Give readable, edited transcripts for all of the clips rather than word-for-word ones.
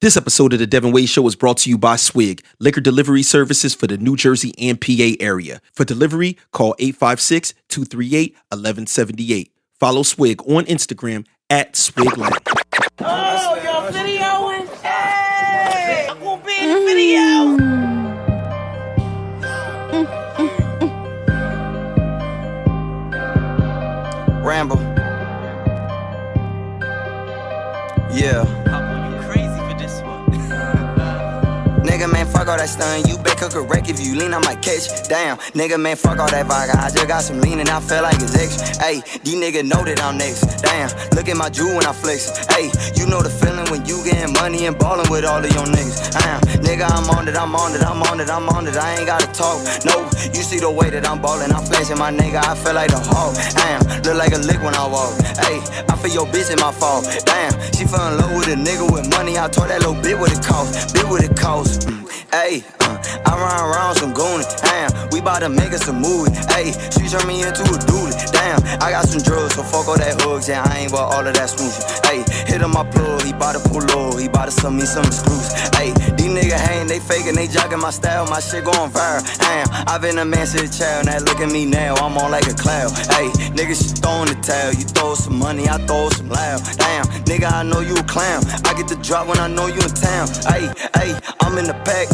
This episode of the Devinwade Show is brought to you by Swig, liquor delivery services for the New Jersey and PA area. For delivery, call 856-238-1178. Follow Swig on Instagram at Swig Land. Oh, y'all videoing? Hey! I'm gonna be in the video! Ramble. Yeah. Nigga, man, fuck all that stun. You bet cook a wreck if you lean, I might catch. Damn, nigga, man, fuck all that vodka. I just got some lean and I feel like it's extra. Ayy, these niggas know that I'm next. Damn, look at my jewel when I flex. Ayy, you know the feeling when you getting money and ballin' with all of your niggas. Damn, nigga, I'm on it. I ain't gotta talk. No, you see the way that I'm ballin'. I'm flexing my nigga. I feel like the hawk. Damn, look like a lick when I walk. Ayy, I feel your bitch in my fault. Damn, she fell in love with a nigga with money. I told that little bit what it cost. Ayy, I run around some goonie. Damn, we bout to make us a movie. Ayy, she turned me into a dually. Damn, I got some drugs, so fuck all that hugs. Yeah, I ain't bought all of that smoothie. Ayy, hit him my plug, he bout to pull over. He bout to sell me some exclusive. Ayy, these niggas hatin', they fakin', they jockin' my style. My shit going viral. Damn, I been a man since a child. Now look at me now, I'm on like a cloud. Ayy, niggas, she throwin' the towel. You throw some money, I throw some loud. Damn, nigga, I know you a clown. I get the drop when I know you in town. Ayy, I'm in the pack.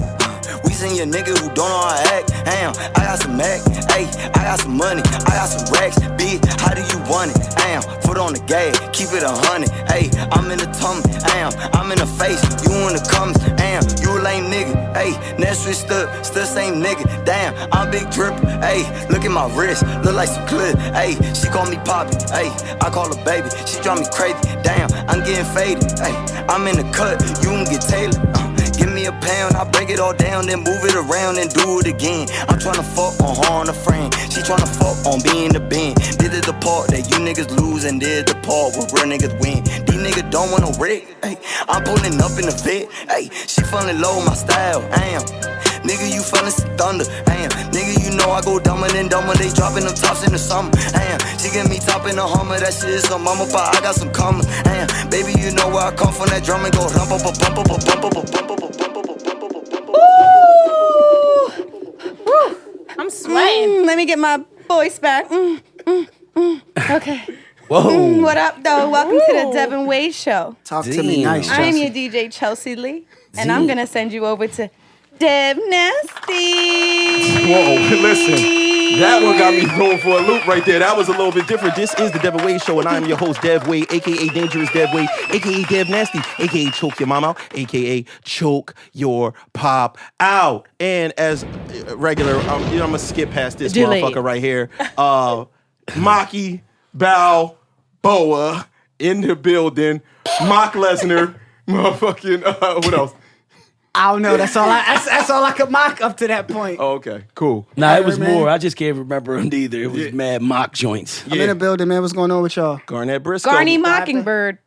We seen your nigga who don't know how to act. Damn, I got some Mac. Ayy, I got some money. I got some racks. Bitch, how do you want it? Damn, foot on the gas. Keep it 100. Ayy, I'm in the tummy. Damn, I'm in the face. You in the comments. Damn, you a lame nigga. Ayy, next switch still same nigga. Damn, I'm big dripper. Ayy, look at my wrist. Look like some clip. Ayy, she call me Poppy. Ayy, I call her baby. She drive me crazy. Damn, I'm getting faded. Ayy, I'm in the cut. You can get tailored. Give me a pound, I break it all down, then move it around and do it again. I'm tryna fuck on her and a friend. She tryna fuck on being the band. This is the part that you niggas lose, and this is the part where real niggas win. These niggas don't want no wreck. Ay, I'm pulling up in the vet. Ay, she falling low with my style. Damn. Nigga, you feelin' some thunder. Damn. Nigga, you know I go dumber than dumber. They dropping them tops in the summer. Damn. She get me top in the Hummer. That shit is some mama, but I got some coming. Damn. Baby, you know where I come from. That drum and go rump up, bump up, bump up, bump up. I'm sweating. Let me get my voice back. Okay. Whoa. What up, though? Welcome to the Devinwade Show. Talk to me nice, I am Chelsea. your DJ, Chelsea Lee, and I'm going to send you over to DevNasty. Whoa, listen. That one got me going for a loop right there. That was a little bit different. This is the Devinwade Show, and I'm your host, Dev Wade, a.k.a. Dangerous DevWade, a.k.a. DevNasty, a.k.a. Choke Your Mom Out, a.k.a. Choke Your Pop Out. And as regular, I'm going to skip past this motherfucker right here. Maki Balboa in the building. Mock Lesnar. Motherfucking, what else? I don't know. That's all I could mock up to that point. Oh, okay, cool. Nah, it was more. I just can't remember them either. It was mad mock joints. I'm in the building, man. What's going on with y'all? Garnett Briscoe. Garney Mockingbird.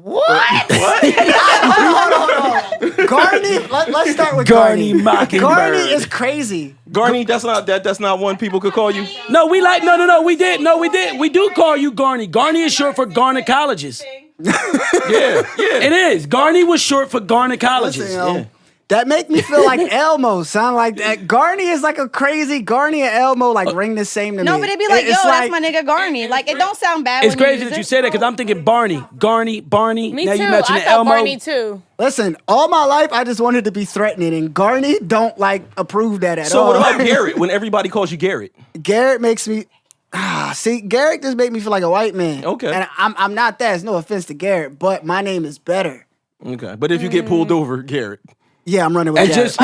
What? Hold on. Garney? Let's start with Garney Garney. Mockingbird. Garney is crazy. Garney, that's not one people could call you. No, we like no. We did. We do call you Garney. Garney is short for gynecologist. Yeah. It is. Garney was short for gynecologist. Listen, yo, that make me feel like Elmo. Sound like that. Garney is like a crazy. Garney and Elmo like ring the same to me. No, but it'd be like, It's that's my nigga Garney. Like, it don't sound bad It's when crazy use that you it. say that because I'm thinking Barney. Barney. Me now too. you mentioned I thought Elmo. Barney too. Listen, all my life I just wanted to be threatening, and Garney don't like approve that at So all. what about Garrett? When everybody calls you Garrett, Garrett makes me. See, Garrett just make me feel like a white man. Okay. And I'm not that. It's no offense to Garrett, but my name is better. okay. But if you get pulled over, Garrett. Yeah, I'm running with And Garrett.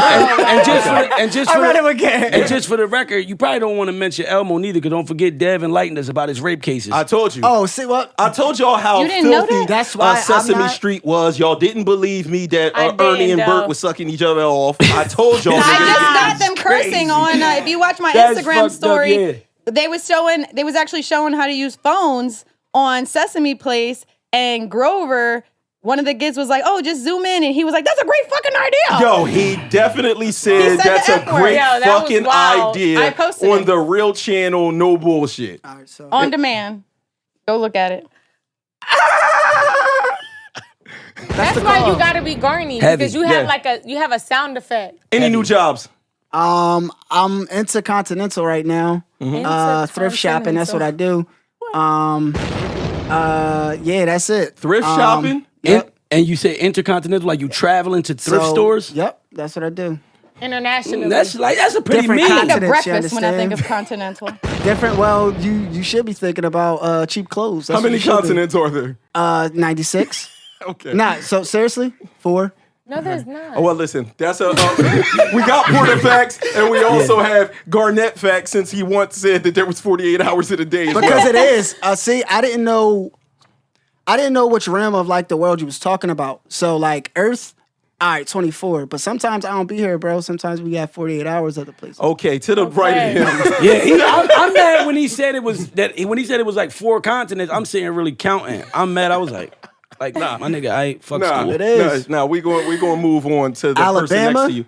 just I'm running with Garrett. and just for the record, you probably don't want to mention Elmo neither, because don't forget Dev enlightened us about his rape cases. I told you. Oh, see what? I told y'all how You didn't know filthy that? That's why I'm Sesame not- Street was. Y'all didn't believe me that I Ernie and didn't, Bert though. was sucking each other off. I told y'all. I just got niggas. them cursing on, if you watch my That's Instagram fucked up, story, yeah. they was actually showing how to use phones on Sesame Place, and Grover, one of the kids was like, oh, just zoom in. And he was like, that's a great fucking idea. Yo, he definitely said, He said that's the a F word. great Yo, that was fucking wild. idea I posted on it. the real channel, no bullshit. All right, so On demand. Go look at it. That's why you gotta be Garney because you have you have a sound effect. Any new jobs? I'm intercontinental right now. Thrift shopping. That's what I do. Yeah, that's it. Thrift shopping? Yep. And you say intercontinental, like you traveling to thrift stores? Yep, that's what I do. Internationally. That's a pretty Different mean. I think of continents, breakfast you when I think understand? of continental. Different. Well, you should be thinking about cheap clothes. That's How many what you should continents are there? be. 96. Okay. Nah, so seriously, 4. No, there's not. Oh, well, listen, that's a. We got Porter facts, and we also have Garnett facts, since he once said that there was 48 hours in a day. Because it is. See, I didn't know which realm of like the world you was talking about. So like Earth, all right, 24. But sometimes I don't be here, bro. Sometimes we got 48 hours at the place. Okay, to the right of him. Yeah, I'm mad when he said it was like 4 continents. I'm sitting here really counting. I'm mad. I was like, nah, my nigga, I ain't fuck school. It is. Nah, we going to move on to the Alabama? person next to you.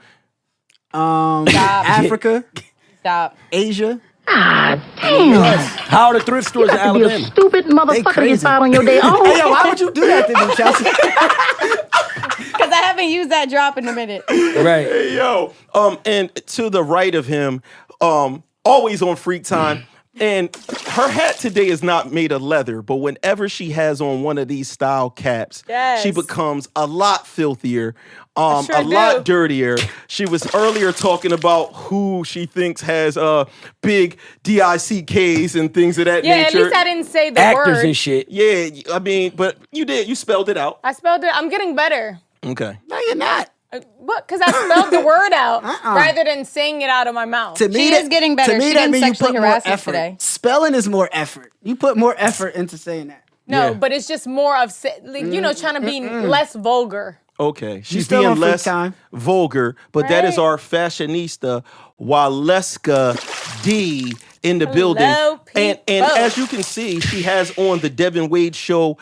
Africa, Stop. Asia. How are the thrift stores in Alabama? Stupid They motherfucker you crazy. fight on your day off. Hey, yo, why would you do that to me, Chelsea? Because I haven't used that drop in a minute. Right. Hey, yo. And to the right of him, always on Freak Time. And her hat today is not made of leather, but whenever she has on one of these style caps, Yes. she becomes a lot filthier, sure a lot do. dirtier. She was earlier talking about who she thinks has big DICKs and things of that Yeah, nature. at least I didn't say the Actors word. and shit. Yeah, I mean, but you did. You spelled it out. I spelled it. I'm getting better. Okay. No, you're not. What? Because I spelled the word out rather than saying it out of my mouth. To me, She is getting better. To me, She that didn't means you sexually put more harass us effort. today. Spelling is more effort. You put more effort into saying that. No, Yeah. but it's just more of, trying to be less vulgar. Okay. She's still being on Freak less Time. vulgar, but that is Right. our fashionista, Waleska D, in the building. And people. as you can see, she has on the Devinwade Show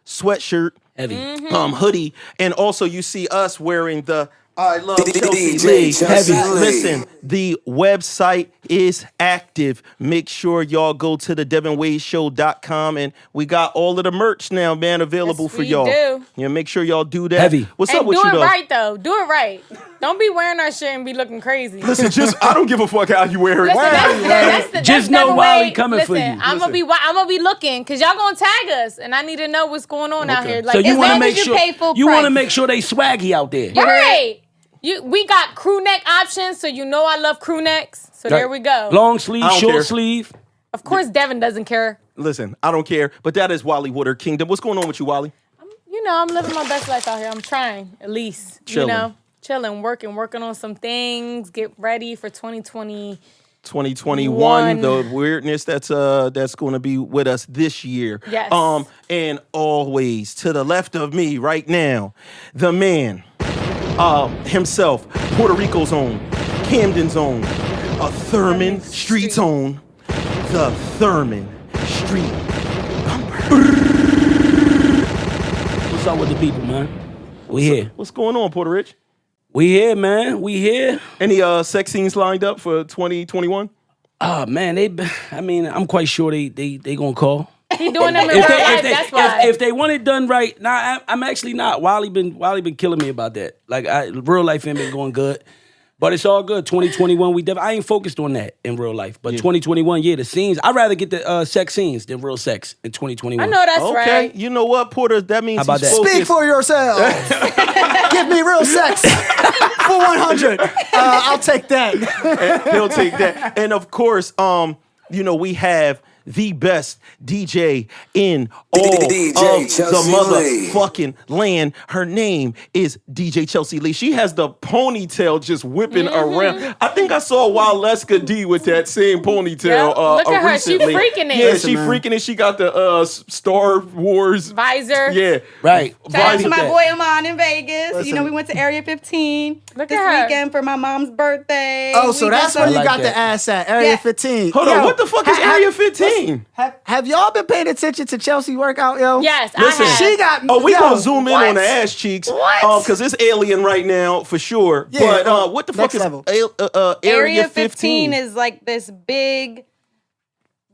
sweatshirt, Heavy. hoodie, and also you see us wearing the I love Chelsea DJ Lee. Chelsea Heavy. Lee. Listen, the website is active. Make sure y'all go to the DevinwadeShow.com, and we got all of the merch now, man, available Yes, for we y'all. do. Yeah, make sure y'all do that. Heavy. What's And up with do you it though? right, though. Do it right. Don't be wearing our shit and be looking crazy. Listen, I don't give a fuck how you wear it. Listen, that's Just know Devinwade. Wally coming for Listen, you. I'm gonna be looking because y'all gonna tag us, and I need to know what's going on out Okay. here. So you as want to long make as you sure pay full you want to price. make sure they swaggy out there. right? We got crew neck options, so you know I love crew necks. So there we go. Long sleeve, I don't short care. sleeve. Of course, Devin doesn't care. Listen, I don't care, but that is Wally Water Kingdom. What's going on with you, Wally? I'm living my best life out here. I'm trying, at least. Chilling. Chilling, working on some things. Get ready for 2020. 2021, the weirdness that's going to be with us this year. Yes. And always to the left of me right now, the man himself, Puerto Rico's own, Camden's own, a Thurman Street's own, the Thurman Street What's up with the people, man? We here. What's going on, Puerto Rich? We here, man. We here. Any sex scenes lined up for 2021? Oh man, I'm quite sure they gonna call. He doing them in real life, that's why. If they want it done right, I'm actually not. Wally been killing me about that. Like real life ain't been going good. But it's all good. 2021, I ain't focused on that in real life. But 2021, the scenes. I'd rather get the sex scenes than real sex in 2021. I know that's Okay, right. you know what, Porter? That means How about he's that? focused. Speak for yourself. Give me real sex for 100. I'll take that. He'll take that. And of course, we have the best DJ in all DJ of Chelsea the Lee. motherfucking land. Her name is DJ Chelsea Lee. She has the ponytail just whipping around. I think I saw Waleska D with that same ponytail. Yep. Look at her. She recently. freaking it. Yeah, Listen, she man. freaking it. She got the Star Wars Visor. Yeah, Right. Shout out to Vibe my with boy Amon in Vegas. Listen. We went to Area 15 Look this at her. weekend for my mom's birthday. Oh, so We that's did where some- you like got that. the ass at, Area Yeah. 15. Hold on, what the fuck is Area 15? Have y'all been paying attention to Chelsea workout, yo? Yes, Listen. I have. She got. Oh, we yo, gonna zoom in what? on the ass cheeks. What? Because it's alien right now for sure. Yeah, but what the fuck next is level. Area 15? Area 15 is like this big,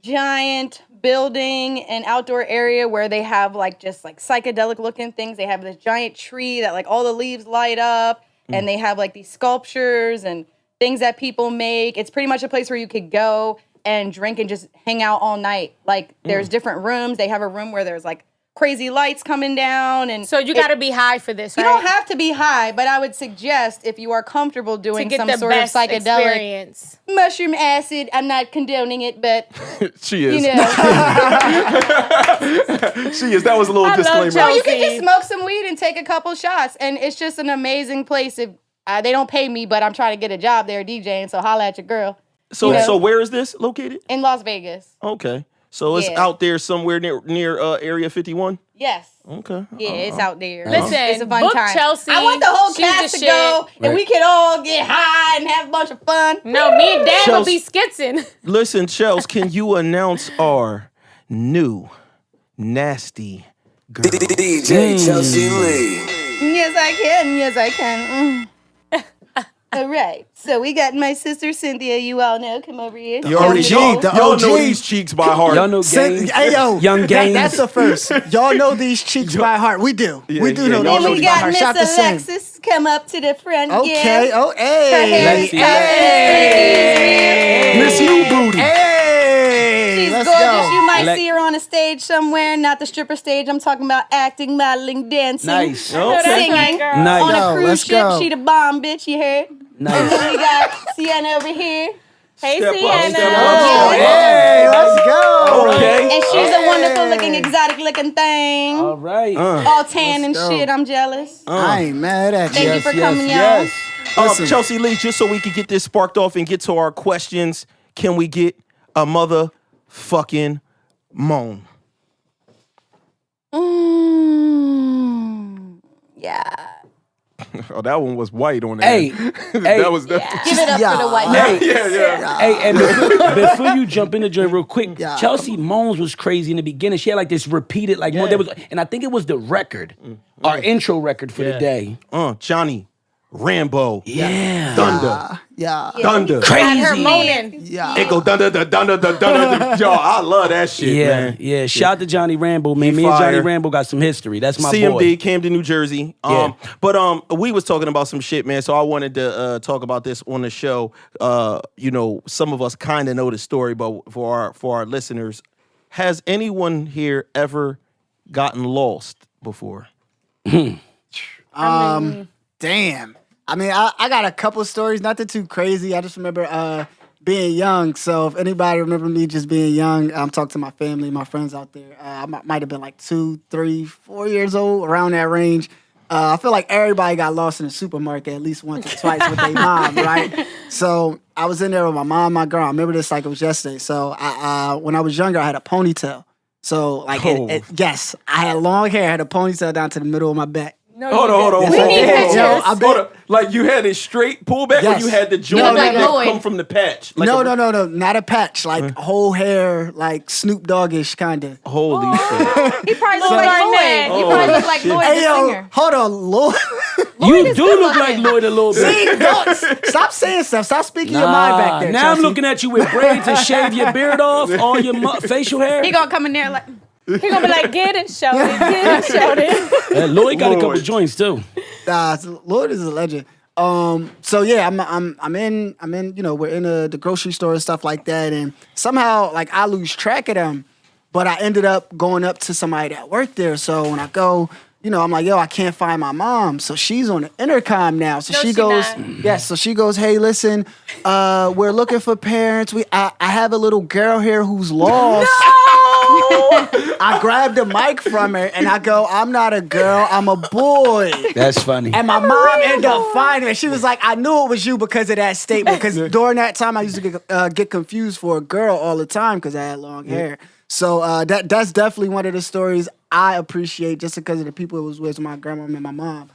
giant building and outdoor area where they have like just like psychedelic looking things. They have this giant tree that like all the leaves light up, and they have like these sculptures and things that people make. It's pretty much a place where you could go and drink and just hang out all night. Like there's different rooms. They have a room where there's like crazy lights coming down, and So you got to be high for this, right? you don't have to be high, but I would suggest if you are comfortable to doing get some the sort of best psychedelic experience. mushroom acid. I'm not condoning it, but She is. you know. She is. That was a little I love disclaimer. Chelsea. You can just smoke some weed and take a couple shots, and it's just an amazing place. If they don't pay me, but I'm trying to get a job there DJing, so holla at your girl So where is this located? in Las Vegas. Okay. So it's Yeah. out there somewhere near Area 51? Yes. Okay. Yeah, it's out there. Listen, it's a fun book time. Chelsea. I want the whole She's cast the to go, shit. and we could all get high and have a bunch of fun. No, me and Dad will Chelsea- be skitzing. Listen, Chels, can you announce our new nasty girl? DJ Chelsea Lee. Yes, I can. Yes, I can. All right. So we got my sister Cynthia. You all know. Come over here. You already OG, y'all the know OG. these cheeks by heart. Y'all know Send- games. Hey, yo, Young Games. That's the first. Y'all know these cheeks by heart. We do. Yeah, We do yeah, know y'all And these know we cheeks by got heart. Miss Shout to Sam. Alexis. Come up to the front. Okay. Yeah. Oh, Her hair is Lexi. Hey. Miss You Booty. Hey, She's let's gorgeous. go. You might Lex- see her on a stage somewhere, not the stripper stage. I'm talking about acting, modeling, dancing, Nice. Okay. singing. girl. Nice. On a Yo, cruise let's ship, go. she the bomb, bitch. You heard? Nice. We got Sienna over here, Hey, Step up, Sienna. step up, Oh, step up. hey, let's go. Okay. and she's a wonderful looking, exotic looking thing. All right. All tan and go. shit. I'm jealous. I ain't mad at Thank you. you for coming, yes. Listen. Chelsea Lee, just so we can get this sparked off and get to our questions, can we get a motherfucking moan? Yeah. Oh, that one was white on there. Hey, that was definitely. Give it up for the white man. Yeah. Hey, and before you jump in the joint real quick, Yeah, Chelsea Moans was crazy in the beginning. She had like this repeated, like, there was, and I think it was the record, our intro record for the day. Johnny Rambo. Yeah. Thunder. Yeah. Thunder. Had her Crazy. moaning. Yeah. It go thunder, thunder. Yo, I love that shit, Yeah, man. yeah. Shout out to Johnny Rambo, man. He Me and Johnny fire. Rambo got some history. That's my CMD, boy. Camden, New Jersey. Yeah. But we was talking about some shit, man. So I wanted to talk about this on the show. You know, some of us kind of know the story, but for our listeners, has anyone here ever gotten lost before? Damn. I mean, I got a couple stories, nothing too crazy. I just remember being young. So if anybody remember me just being young, I'm talking to my family, my friends out there. I might have been like 2, 3, 4 years old, around that range. I feel like everybody got lost in the supermarket at least once or twice with their mom, right? So I was in there with my mom, my girl. I remember this like it was yesterday. So when I was younger, I had a ponytail. So like, yes, I had long hair. I had a ponytail down to the middle of my back. No, Hold on. We need pictures. Yo, I bet- Hold on. Like you had it straight pullback, Yes. or you had the joint look like that Lloyd. come from the patch? Like No, not a patch. Like whole hair, like Snoop Doggish kind of. Holy shit. He probably looked Lloyd like Lloyd. Garnett. He probably looked like shit. Lloyd, Hey the yo, singer. hold on, Lord. You do look like Lloyd a little bit. See, don't, stop saying stuff. Stop speaking your mind back there. Now I'm Chelsea. looking at you with braids and shave your beard off, all your facial hair. He gonna come in there like, He gonna be like, get it, show it, get it, show it. Lloyd got a couple Lloyd. joints too. Lord is a legend. So yeah, I'm in, you know, we're in the grocery store and stuff like that, and somehow like I lose track of them, but I ended up going up to somebody that worked there. So when I go, you know, I'm like, yo, I can't find my mom. So she's on the intercom now. So No, she she goes, not. yes. So she goes, hey, listen, we're looking for parents. I have a little girl here who's lost. I grabbed the mic from her and I go, I'm not a girl, I'm a boy. That's funny. And my mom ended up finding her. She was like, I knew it was you because of that statement. Because during that time, I used to get confused for a girl all the time because I had long hair. So that's definitely one of the stories I appreciate just because of the people it was with, my grandma and my mom.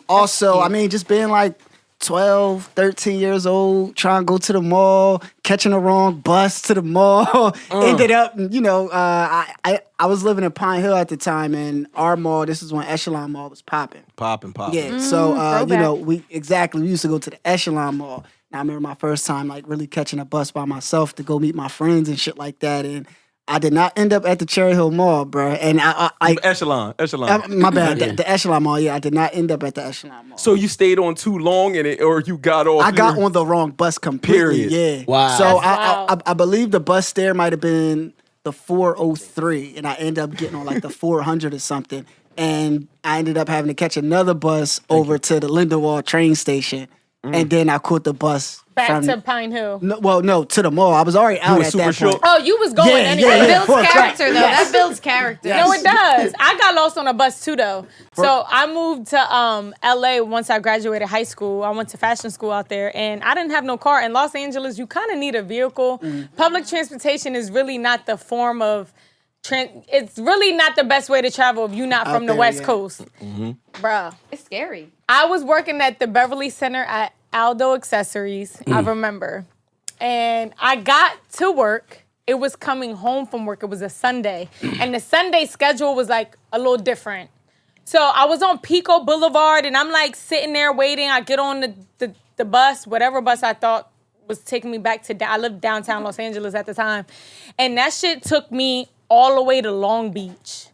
Also, I mean, just being like 12, 13 years old, trying to go to the mall, catching the wrong bus to the mall. Ended up, you know, I was living in Pine Hill at the time, and our mall, this is when Echelon Mall was popping. Popping. Yeah, so, you throwback. know, we used to go to the Echelon Mall. I remember my first time like really catching a bus by myself to go meet my friends and shit like that. And I did not end up at the Cherry Hill Mall, bro. And I Echelon. my bad. The Echelon Mall. Yeah, I did not end up at the Echelon Mall. So you stayed on too long in it, or you got off? I got on the wrong bus completely. Period. Yeah. Wow. So That's I believe the bus there might have been the 403, and I ended up getting on like the 400 or something. And I ended up having to catch another bus over to the Lindenwold train station, and then I caught the bus Back to Pine Hill. No, to the mall. I was already out were at super that short? point. Oh, you was going anyway. That builds for a fact. character, though. That builds character. No, it does. I got lost on a bus too, though. So I moved to LA once I graduated high school. I went to fashion school out there, and I didn't have no car. In Los Angeles, you kind of need a vehicle. Public transportation is really not the form of. It's really not the best way to travel if you're not from the there, West yeah. Coast, bruh. It's scary. I was working at the Beverly Center at Aldo Accessories, I remember. And I got to work. It was coming home from work. It was a Sunday. And the Sunday schedule was like a little different. So I was on Pico Boulevard and I'm like sitting there waiting. I get on the bus, whatever bus I thought was taking me back to, I lived downtown Los Angeles at the time. And that shit took me all the way to Long Beach.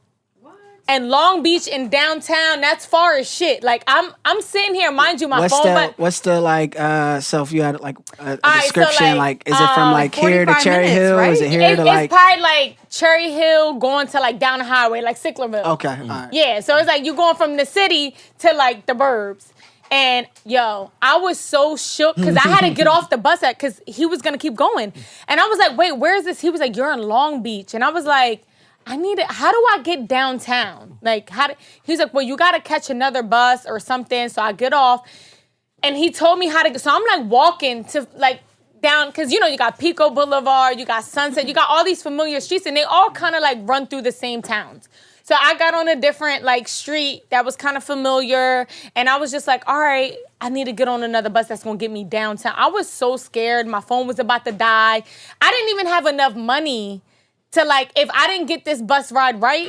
And Long Beach and downtown, that's far as shit. Like I'm sitting here, mind you, my phone. What's the like? So if you had like a right, so, description, like, is it from like here to 45 Cherry minutes, Hill? right? Is it here to like? It's probably like Cherry Hill going to like down the highway, like Sicklerville. Okay, all right. Yeah, so it's like you going from the city to like the burbs. And yo, I was so shook because I had to get off the bus because he was gonna keep going. And I was like, wait, where is this? He was like, you're in Long Beach. And I was like, how do I get downtown? Like, he's like, well, you gotta catch another bus or something. So I get off and he told me how to so I'm like walking to like down, because you know, you got Pico Boulevard, you got Sunset, you got all these familiar streets and they all kind of like run through the same towns. So I got on a different like street that was kind of familiar and I was just like, all right, I need to get on another bus that's gonna get me downtown. I was so scared. My phone was about to die. I didn't even have enough money to like, if I didn't get this bus ride right,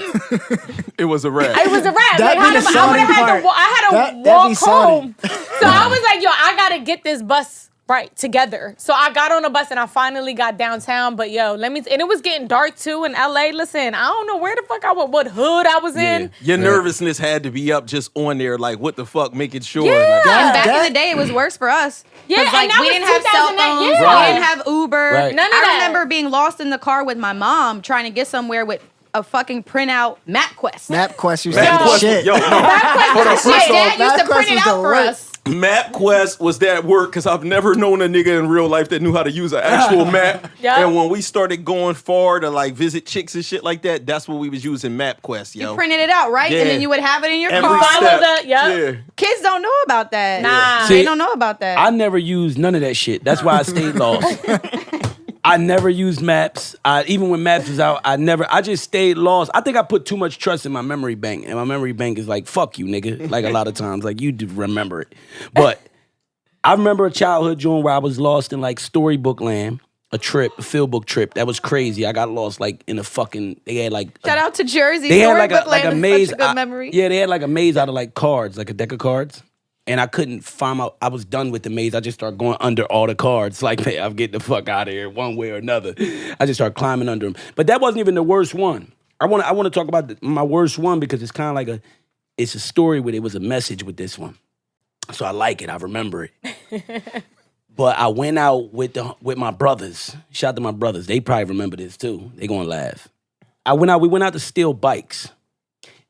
It was a wrap. it was a wrap. That'd Like, be the I would have had salty to, I had to That'd walk be salty. home. So I was like, yo, I gotta get this bus right together. So I got on a bus and I finally got downtown. But yo, and it was getting dark too in LA. Listen, I don't know where the fuck what hood I was in. Your nervousness had to be up just on there, like what the fuck, making sure. Yeah. Like, And back in the day, it was worse for us. Yeah, 'Cause, and like that we was didn't have cell 2008, phones, yeah. we didn't have Uber. Right. None of I that. remember being lost in the car with my mom trying to get somewhere with a fucking printout MapQuest. MapQuest used to MapQuest, be the shit. yo, no. Hold on, My first off, dad used to MapQuest print it was out the for worst. us. MapQuest was that work because I've never known a nigga in real life that knew how to use an actual map. Yeah. And when we started going far to like visit chicks and shit like that, that's what we was using MapQuest, yo. You printed it out, right? Yeah. And then you would have it in your Every car. Follow step. that, yeah. Yeah. Kids don't know about that. Nah. They See, don't know about that. I never used none of that shit. That's why I stayed lost. I never used maps. Even when maps was out, I just stayed lost. I think I put too much trust in my memory bank. And my memory bank is like, fuck you, nigga. Like a lot of times. Like, you do remember it. But I remember a childhood joint where I was lost in like Storybook Land. A field book trip. That was crazy. I got lost like in a fucking, they had like. Shout out to Jersey. They had like Storybook a Land is maze. Such a good memory. Yeah, they had like a maze out of like cards, like a deck of cards. And I couldn't find out. I was done with the maze. I just started going under all the cards. Like, hey, I'm getting the fuck out of here one way or another. I just started climbing under them. But that wasn't even the worst one. I want to talk about my worst one because it's kind of like it's a story where there was a message with this one. So I like it. I remember it. But I went out with my brothers. Shout out to my brothers. They probably remember this too. They gonna laugh. We went out to steal bikes.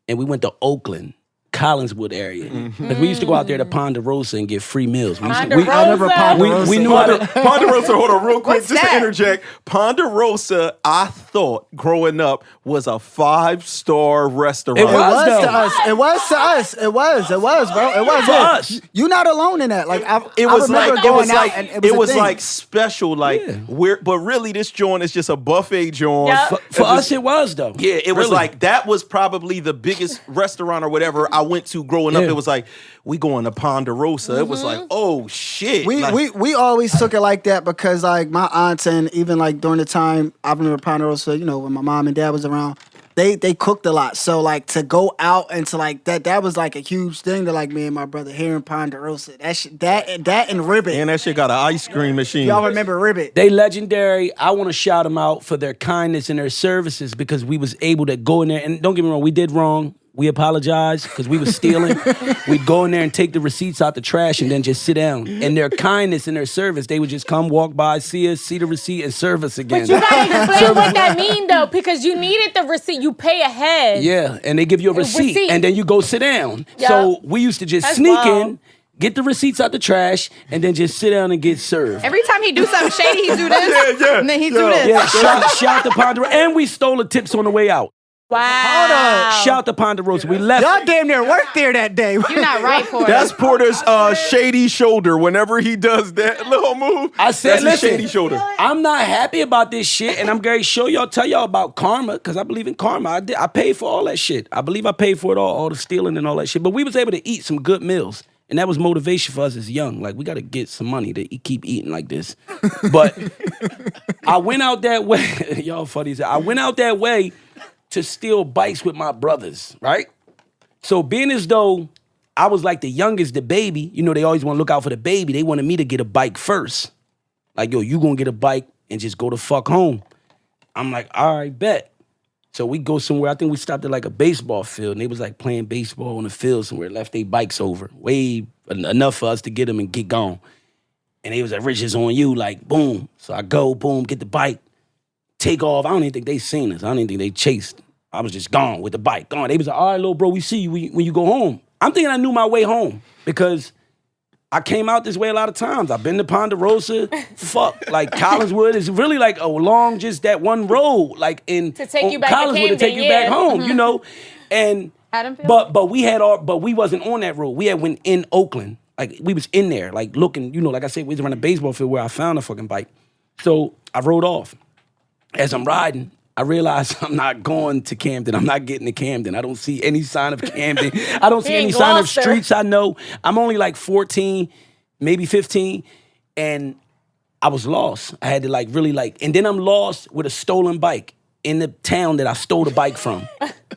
And we went to Oakland. Collinswood area. Because we used to go out there to Ponderosa and get free meals. I remember Ponderosa. We knew how to... Ponderosa, hold on real quick, What's just that? to interject. Ponderosa, I thought growing up was a 5-star restaurant. It It was though. to us. It was to us. It was, bro. It was For us. You're not alone in that. Like It I was remember like going out and it was a thing. like special, like Yeah. but really this joint is just a buffet joint. Yeah. For us, it was, though. Yeah, it was Really. like that was probably the biggest restaurant or whatever I went to growing up. Yeah. It was like we going to Ponderosa. It was like, oh shit. We always took it like that because like my aunts and even like during the time I remember Ponderosa, you know, when my mom and dad was around, they cooked a lot. So like to go out and to like that was like a huge thing to like me and my brother here in Ponderosa. That and Ribbit. And that shit got an ice cream machine. Y'all remember Ribbit? They legendary. I want to shout them out for their kindness and their services because we was able to go in there. And don't get me wrong, we did wrong. We apologize because we was stealing. We'd go in there and take the receipts out the trash and then just sit down. And their kindness and their service, they would just come, walk by, see us, see the receipt, and serve us again. But you gotta explain what that mean though, because you needed the receipt. You pay ahead. Yeah, and they give you a receipt, and then you go sit down. Yep. So we used to just That's sneak wild. in, get the receipts out the trash, and then just sit down and get served. Every time he do something shady, he do this. Yeah. And then he do this. Yeah, shout to Ponderosa. And we stole the tips on the way out. Wow. Shout to Ponderosa. We left. Y'all damn near worked there that day. You're not right, Porter. That's Porter's shady shoulder. Whenever he does that little move, I said, that's listen, his shady shoulder. I'm not happy about this shit, and I'm going to tell y'all about karma, because I believe in karma. I paid for all that shit. I believe I paid for it all the stealing and all that shit. But we was able to eat some good meals, and that was motivation for us as young. Like, we got to get some money to keep eating like this. But I went out that way. Y'all funny as hell. I went out that way to steal bikes with my brothers, right? So being as though I was like the youngest, the baby, you know, they always want to look out for the baby. They wanted me to get a bike first. Like, yo, you gonna get a bike and just go the fuck home. I'm like, all right, bet. So we go somewhere. I think we stopped at like a baseball field, and they was like playing baseball on the field somewhere, left their bikes over, way enough for us to get them and get gone. And they was like, Rich, it's on you, like, boom. So I go, boom, get the bike, take off. I don't even think they seen us. I don't even think they chased. I was just gone with the bike, gone. They was like, all right, little bro, we see you when you go home. I'm thinking I knew my way home because I came out this way a lot of times. I've been to Ponderosa. Fuck, like Collinswood is really like a long, just that one road, like in To take you back to Collinswood to take Camden, you back yeah. home, you know. And Haddonfield? but we wasn't on that road. We had went in Oakland, like we was in there, like looking, you know, like I said, we was around a baseball field where I found a fucking bike. So I rode off. As I'm riding, I realized I'm not going to Camden. I'm not getting to Camden. I don't see any sign of Camden. I don't see He in any sign of Gloucester. streets I know. I'm only like 14, maybe 15, and I was lost. I had to like really like, and then I'm lost with a stolen bike in the town that I stole the bike from.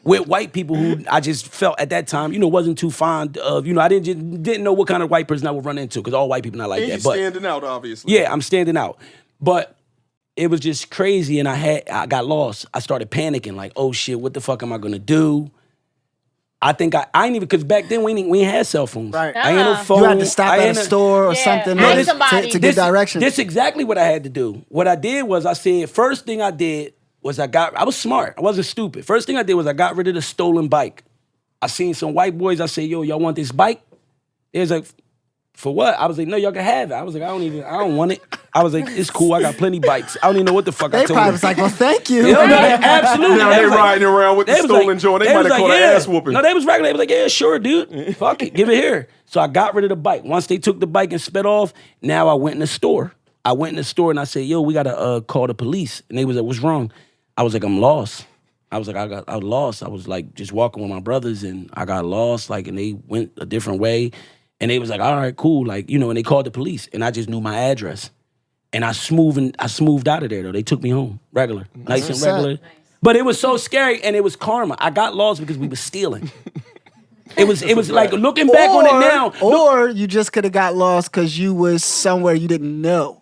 With white people who I just felt at that time, you know, wasn't too fond of, you know, I didn't know what kind of white person I would run into, because all white people not like And that. he's But standing out, obviously. yeah, I'm standing out. But it was just crazy, and I got lost. I started panicking, like, oh shit, what the fuck am I gonna do? I think I ain't even, because back then we ain't had cell phones. Right. I ain't no phone. You had to stop I at a ain't store or Yeah, something ask like, somebody. to get directions. This exactly what I had to do. What I did was I said, first thing I did was I was smart. I wasn't stupid. First thing I did was I got rid of the stolen bike. I seen some white boys. I said, yo, y'all want this bike? They was like, for what? I was like, no, y'all can have it. I was like, I don't want it. I was like, it's cool. I got plenty bikes. I don't even know what the fuck I they told probably them. was like, well, thank you. No, absolutely. Now They they was like- riding around with the they was stolen like- joint. They might was have caught like, an ass whooping. No, they was regular. They was like, yeah, sure, dude. Fuck it. Give it here. So I got rid of the bike. Once they took the bike and sped off, now I went in the store. I went in the store and I said, yo, we got to call the police. And they was like, what's wrong? I was like, I'm lost. I was like, I was lost. I was like just walking with my brothers and I got lost, like, and they went a different way. And they was like, all right, cool. Like, you know, and they called the police and I just knew my address. And I smoothed out of there though. They took me home, regular, nice and what's up. regular. But it was so scary, and it was karma. I got lost because we was stealing. It was like looking back on it now. Or you just could have got lost because you was somewhere you didn't know.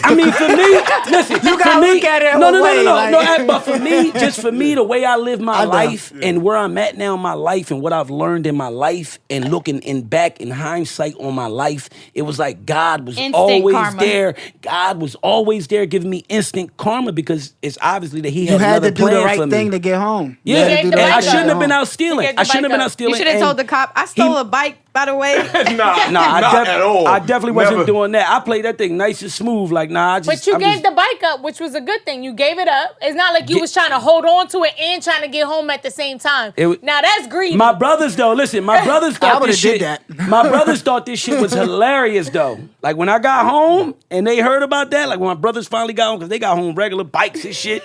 I mean, for me, listen, You gotta for me, look at it no, away, like- but for me, just for me, the way I live my I know. life and where I'm at now in my life and what I've learned in my life and looking back in hindsight on my life, it was like God was Instant always karma. there. God was always there giving me instant karma because it's obviously that He You had had another to do plan the for right me. thing to get home. You Yeah, had to do gave the the and right I bike thing to shouldn't get have been home. out stealing. Get the I shouldn't have bike been up. out stealing. You should have and- told the cop, I stole a bike, by the way. Nah, Nah, at all. I definitely wasn't Never. doing that. I played that thing nice and smooth. Like, nah, I just. But you I'm gave just- the bike up, which was a good thing. You gave it up. It's not like you was trying to hold on to it and trying to get home at the same time. Now that's greedy. My brothers though, listen, my brothers thought would've this shit. did that. My brothers thought this shit was hilarious though. Like when I got home and they heard about that, like when my brothers finally got home, because they got home regular bikes and shit.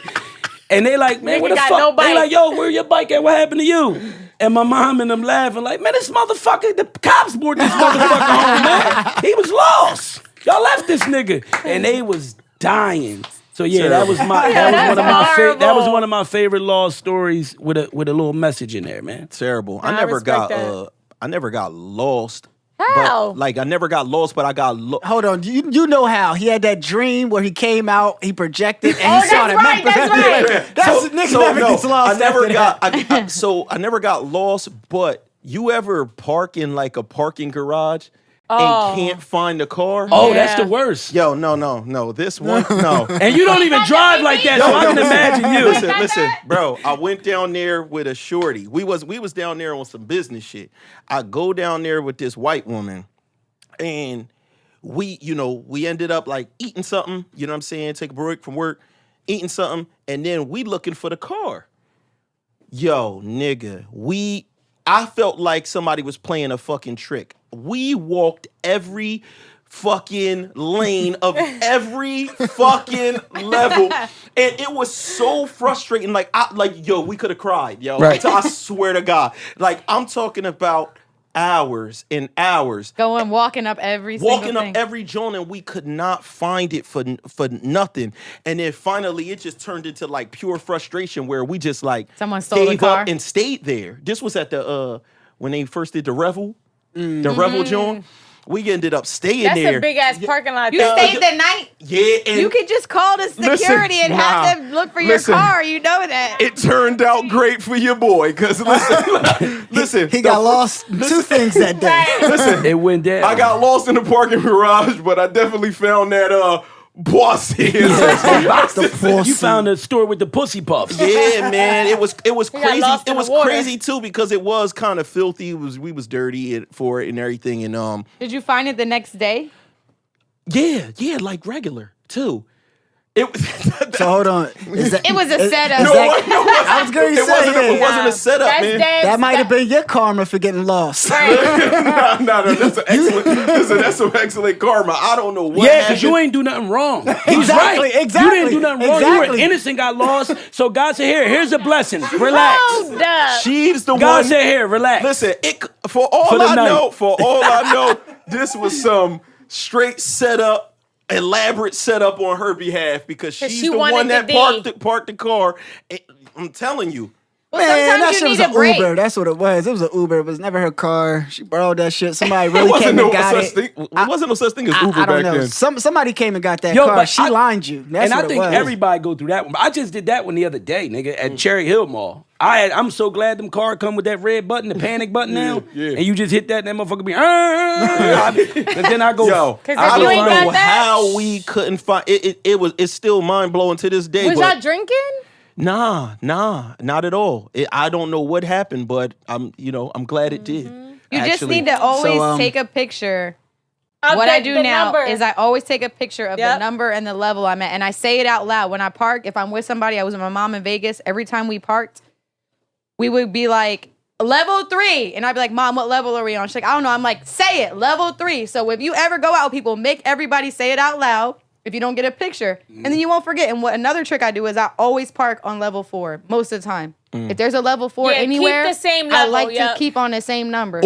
And they like, man, Nigga what the got fuck? no bike. They like, yo, where your bike at? What happened to you? And my mom and them laughing like, man, this motherfucker, the cops brought this motherfucker home, man. He was lost. Y'all left this nigga. And they was dying. So yeah, that was horrible. one of my favorite lost stories with a little message in there, man. Terrible. I I never respect got that. I never got lost. How? But, like I never got lost, but I got Hold on, you know how he had that dream where he came out, he projected, and he saw that's the right, map. that's right. That's nigga never gets lost. I never after got. that. I never got lost. But you ever park in like a parking garage Oh. and can't find the car? Oh, Yeah. that's the worst. Yo, no. This one, no. And you don't even drive like that, so I can imagine you. Listen, bro. I went down there with a shorty. We was down there on some business shit. I go down there with this white woman, and we ended up like eating something. You know what I'm saying? Take a break from work, eating something, and then we looking for the car. Yo, nigga, I felt like somebody was playing a fucking trick. We walked every fucking lane of every fucking level, and it was so frustrating. Yo, we could have cried, yo. Right. I swear to God, like I'm talking about hours and hours. Walking up every single thing. Every joint, and we could not find it for nothing. And then finally, it just turned into like pure frustration, where we just like Someone stole the gave car? up and stayed there. This was at the when they first did the Revel, the Revel joint. We ended up staying That's there. a big ass parking lot. You though. stayed the night. Yeah, and You could just call the security and have them look for your car. You know that. It turned out great for your boy, because listen, He got lost in two things that day. Listen, It went down. I got lost in the parking garage, but I definitely found that bossy. You found a store with the pussy puffs. Yeah, man, it was got crazy. lost It in was the water. crazy too, because it was kind of filthy. We was dirty for it and everything, and Did you find it the next day? yeah, like regular too. So hold on. Is that, It was a is- setup. is No, that- no, I was going to say, it wasn't a setup, That's man. Dev's- that might have been your karma for getting lost. No, that's an excellent. Listen, that's some excellent karma. I don't know what. Yeah, because you happened. ain't do nothing wrong. He's Exactly, right. exactly, You didn't do nothing wrong. You were exactly. innocent, got lost. So God said, here's a blessing. Relax. Hold up. She's the God one. said, here, relax. Listen, for all For the I night. know, this was some straight setup. Elaborate setup on her behalf, because she's she the wanted one that the D. parked the car. I'm telling you. Well, Man, that sometimes shit you was need an a break. Uber. That's what it was. It was an Uber. It was never her car. She borrowed that shit. Somebody It really wasn't came no and got such it. thing. It wasn't no such thing as Uber I don't back know. then. Somebody came and got that Yo, car. but She lined you. That's and what I think it was. everybody go through that one. But I just did that one the other day, nigga, at Cherry Hill Mall. I'm so glad them car come with that red button, the panic button now. Yeah. And you just hit that and that motherfucker be, and then I go, Yo, 'Cause I if you don't ain't know got that- how we couldn't find it. It's still mind blowing to this day. Was but y'all drinking? Nah, not at all. I don't know what happened, but I'm glad it did. You just need to always take a picture. What I do the now number. is I always take a picture of the Yep. number and the level I'm at, and I say it out loud when I park. If I'm with somebody, I was with my mom in Vegas. Every time we parked, we would be like, level 3. And I'd be like, Mom, what level are we on? She's like, I don't know. I'm like, say it, level 3. So if you ever go out with people, make everybody say it out loud if you don't get a picture. And then you won't forget. And what another trick I do is I always park on level 4 most of the time. If there's a level 4 Yeah, keep anywhere, the same I level, like yep. to keep on the same number.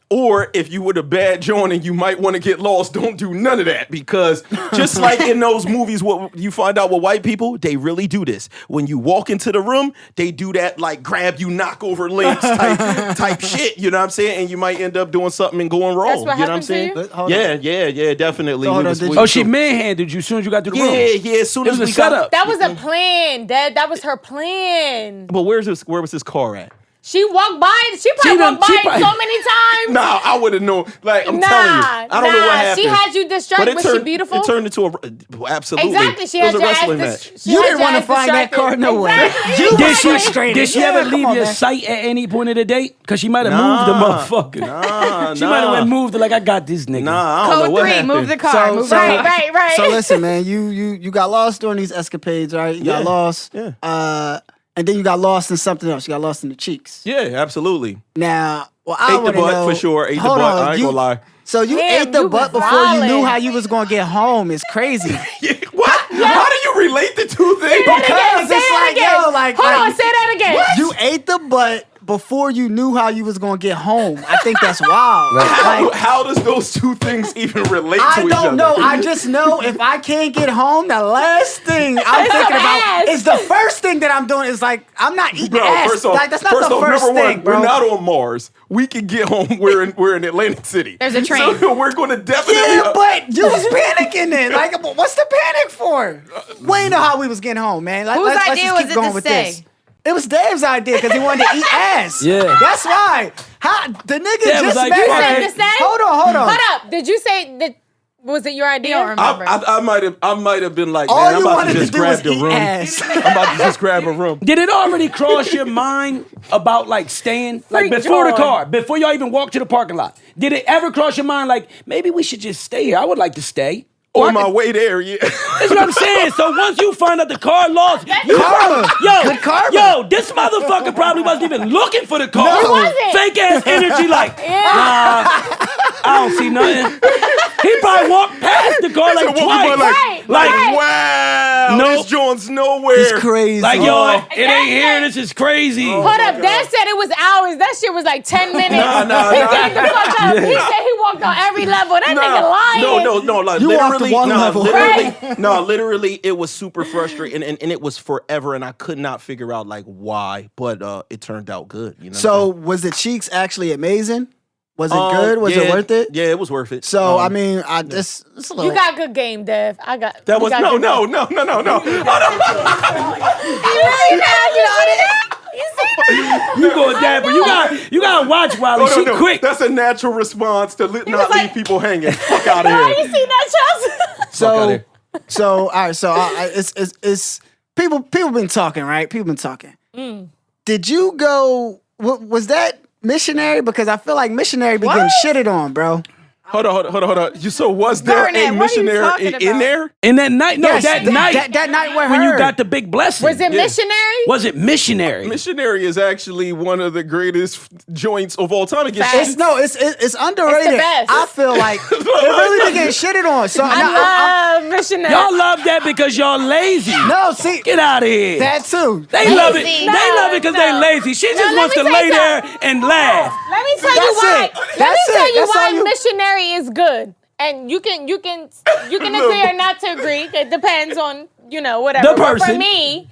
Or if you were a bad joint and you might want to get lost, don't do none of that, because just like in those movies, what you find out with white people, they really do this. When you walk into the room, they do that like grab you, knock over links type shit. You know what I'm saying? And you might end up doing something and going wrong. That's what you know what I'm happened to saying? you? Hold on. Yeah, definitely. So hold We on, was- did we you- oh, was- she manhandled you as soon as you got to the room. Yeah. As soon It as was we a got setup. That was a plan, Dad. That was her plan. But where was this car at? She walked by. She probably done- walked she by it probably- so many times. Nah, I would have known. Like I'm telling you, I don't know what happened. She had you distracted. Was she beautiful? It turned into Exactly. absolutely. She it was had a your ass. wrestling match. You didn't want to find that car nowhere. Exactly. You Did were she, frustrated. did she Yeah, ever come leave on, your man. sight at any point of the date? Because she might have moved the motherfucker. She might have went moved like, I got this nigga. Nah, I don't know Code what 3, happened. move the car. So- move so- the car. Right. So listen, man, you got lost during these escapades, right? You got Yeah. lost. Yeah. And then you got lost in something else. You got lost in the cheeks. Yeah, absolutely. Now, well, Ate I the want to butt know. for sure. Ate the Hold butt. on, I ain't you- gonna lie. So you Damn, ate the you butt was before you knew wildin'. how you was gonna get home. It's crazy. What? How do you relate the two things? Say that again. Say it's that like, again. yo, like- Hold like- on. Say that again. You ate the butt before you knew how you was gonna get home. I think that's wild. Like, How does those two things even relate to I each other? don't know. I just know if I can't get home, the last thing I'm thinking some about ass. is the first thing that I'm doing is like, I'm not eating Bro, ass. first off, Like, that's not the first number thing, one, bro. we're not on Mars. We can get home. We're in Atlantic City. There's a train. So we're going to definitely. Yeah, but you was panicking then. Like, what's the panic for? We ain't know how we was getting home, man. Like, Whose let's idea just was keep it going to with say? this. It was Dave's idea because he wanted to eat ass. Yeah. That's why. How the nigga Dave was just like, made "You You Okay. said it. to say? Hold on. Hold up. Did you say that? Was it your idea? don't remember. I might have been like, All man, I'm you about wanted to to just do grab was the eat room. ass. I'm about to just grab a room. Did it already cross your mind about like staying? Like Freak before the joy. car, before y'all even walked to the parking lot? Did it ever cross your mind like maybe we should just stay here? I would like to stay. Or On my way there, yeah. That's what I'm saying. So once you find out the car lost, you Karma. Good karma. yo, this motherfucker probably wasn't even looking for the car. No. He wasn't. Fake ass energy, like, Yeah. nah, I don't see nothing. He probably walked past the car like Walking twice. by Right, like, right. Wow, No. this joint's nowhere. It's crazy. like, yo, it That's ain't here. it. This is crazy. Hold up. Dad said it was hours. That shit was like 10 minutes. Nah. He came the fuck up. He said he walked on every level. That nigga lying. No, like You walked literally, one level. literally, it was super frustrating, and it was forever, and I could not figure out like why, but it turned out good. You know. So was the cheeks actually amazing? Was it what I'm saying? good? Was it worth it? Yeah, it was worth it. So I mean, it's a little. You got good game, Dev. I got. that you was got no. good game. You see that? You see that? You going dad, but you gotta watch Wiley. She quick. That's a natural response to not was like- leave people hanging. Fuck out of Oh, here. you see that, Chelsea? So all right. So it's people been talking, right? People been talking. Did you go? Was that Missionary? Because I feel like Missionary be getting shitted on, bro. Hold on. So was there Burnett, a what are you missionary talking in about? there? In that night, no, Yes, that night that night with when her. you got the big blessing. Was it Missionary? Was it Missionary? Missionary is actually one of the greatest joints of all time. It gets Facts. It's underrated. best. I feel like it really be getting shitted on. So I love Missionary. Y'all love that because y'all lazy. no, see Get out of here. that too. They love it. Lazy. They love it because they No. lazy. She just let wants me to tell lay you there something. and laugh. Let me tell you That's why. it. Let me That's tell it. you That's all why you- Missionary is good. And you can agree or not to agree. It depends on, whatever. The But person.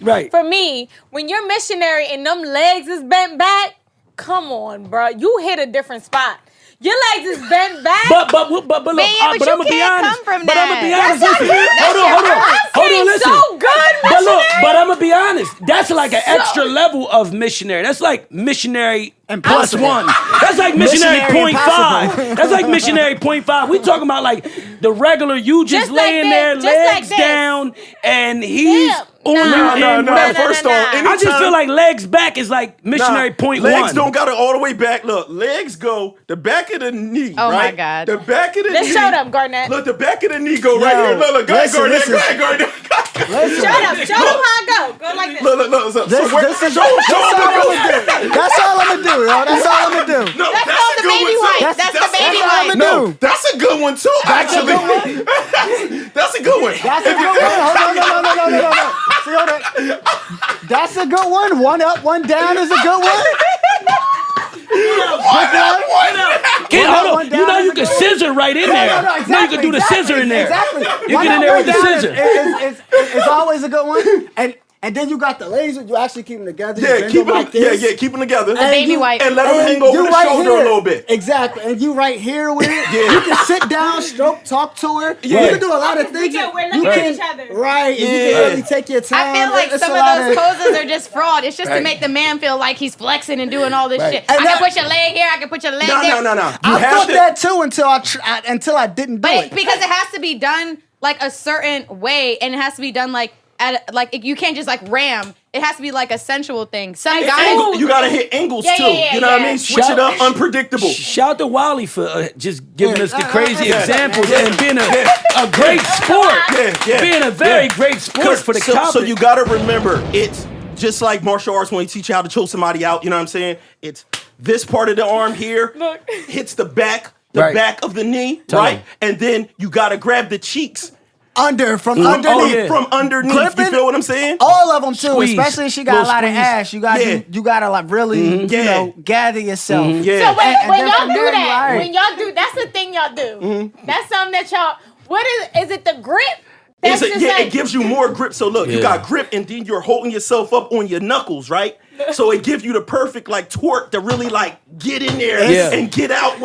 Right. For me, when you're Missionary and them legs is bent back, come on, bro. You hit a different spot. Your legs is bent back. But look, but but you I'm gonna be can't honest. come from But I'm gonna be that. honest. That's Listen. not Hold on. I'm feeling Listen. so good, But look, Missionary. but I'm gonna be honest. That's like an extra level of Missionary. That's like Missionary plus Impossible. 1. That's like Missionary Missionary 0.5. That's like Missionary 0.5. We talking about like the regular you just Just like laying this, there, just like legs this. down, and he's Yeah. on Nah. you. and No. whatever. First nah. off, I just feel like legs back is like Missionary Nah, 0.1. legs don't got it all the way back. Look, legs go the back of the knee. Oh, my right? God. The back of the Let's knee. show them, Garnett. Look, the back of the knee go right Yo, here. Look, go ahead, listen, Garnett. Go ahead, Garnett. Show them how I go. Go like this. Look. So This where- is show that's them all the I'm good- gonna do. That's all I'm gonna do, yo. That's all I'm gonna do. No, That's that's called a the good baby one, too. wipe. That's the baby all I'm wipe. gonna No, do. that's a good one too. Actually, that's a good one. That's a good one. Hold on, no. See, hold on. That's a good one. One up, one down is a good one. Kid, One hold up, on. one You know down you is can a good scissor right in there. No, Now you can do the scissor in there. Exactly. You One get in up, there one with the down scissor. It's always a good one. And then you got the laser. You actually keep them together. You Yeah, bend keep them them. like this. Yeah, keep them together. And baby you- wipe. And let them hang over you the right shoulder here. a little bit. Exactly. And you right here with it. Yeah. You can sit down, stroke, talk to her. Yeah. You can do a lot of things. We're You looking at can- each other. Right. And you Yeah. can really take your time. I feel like It's some a of lot those poses are just fraud. It's just to Right. make the man feel like he's flexing and doing all this shit. And I that- can put your leg here. I can put your leg there. No. You I have thought to. that too until I didn't do But it. because it has to be done like a certain way, and it has to be done like you can't just like ram. It has to be like a sensual thing. Some guys. Angle, you gotta hit angles Yeah, too. yeah, You know what I yeah. mean? Switch it up, unpredictable. Shout to Wiley for just giving us the crazy yeah. examples Yeah. and being a great sport. Yeah. Being a very great sport for the so topic. you gotta remember, it's just like martial arts when you teach you how to choke somebody out. You know what I'm saying? It's this part of the arm here hits the back Right. back of the knee, Tell right? me. And then you gotta grab the cheeks from underneath. From underneath. Gripping, you feel what I'm saying? All of them too, Squeeze. especially if she got a lot of ass. You gotta like really, gather yourself. Yeah. So when then y'all from do there, that, right. when y'all do, that's the thing y'all do. That's something that y'all. What is it? The grip? That's just like, it gives you more grip. So look, you got grip, and then you're holding yourself up on your knuckles, right? So it gives you the perfect like torque to really like get in there and get out.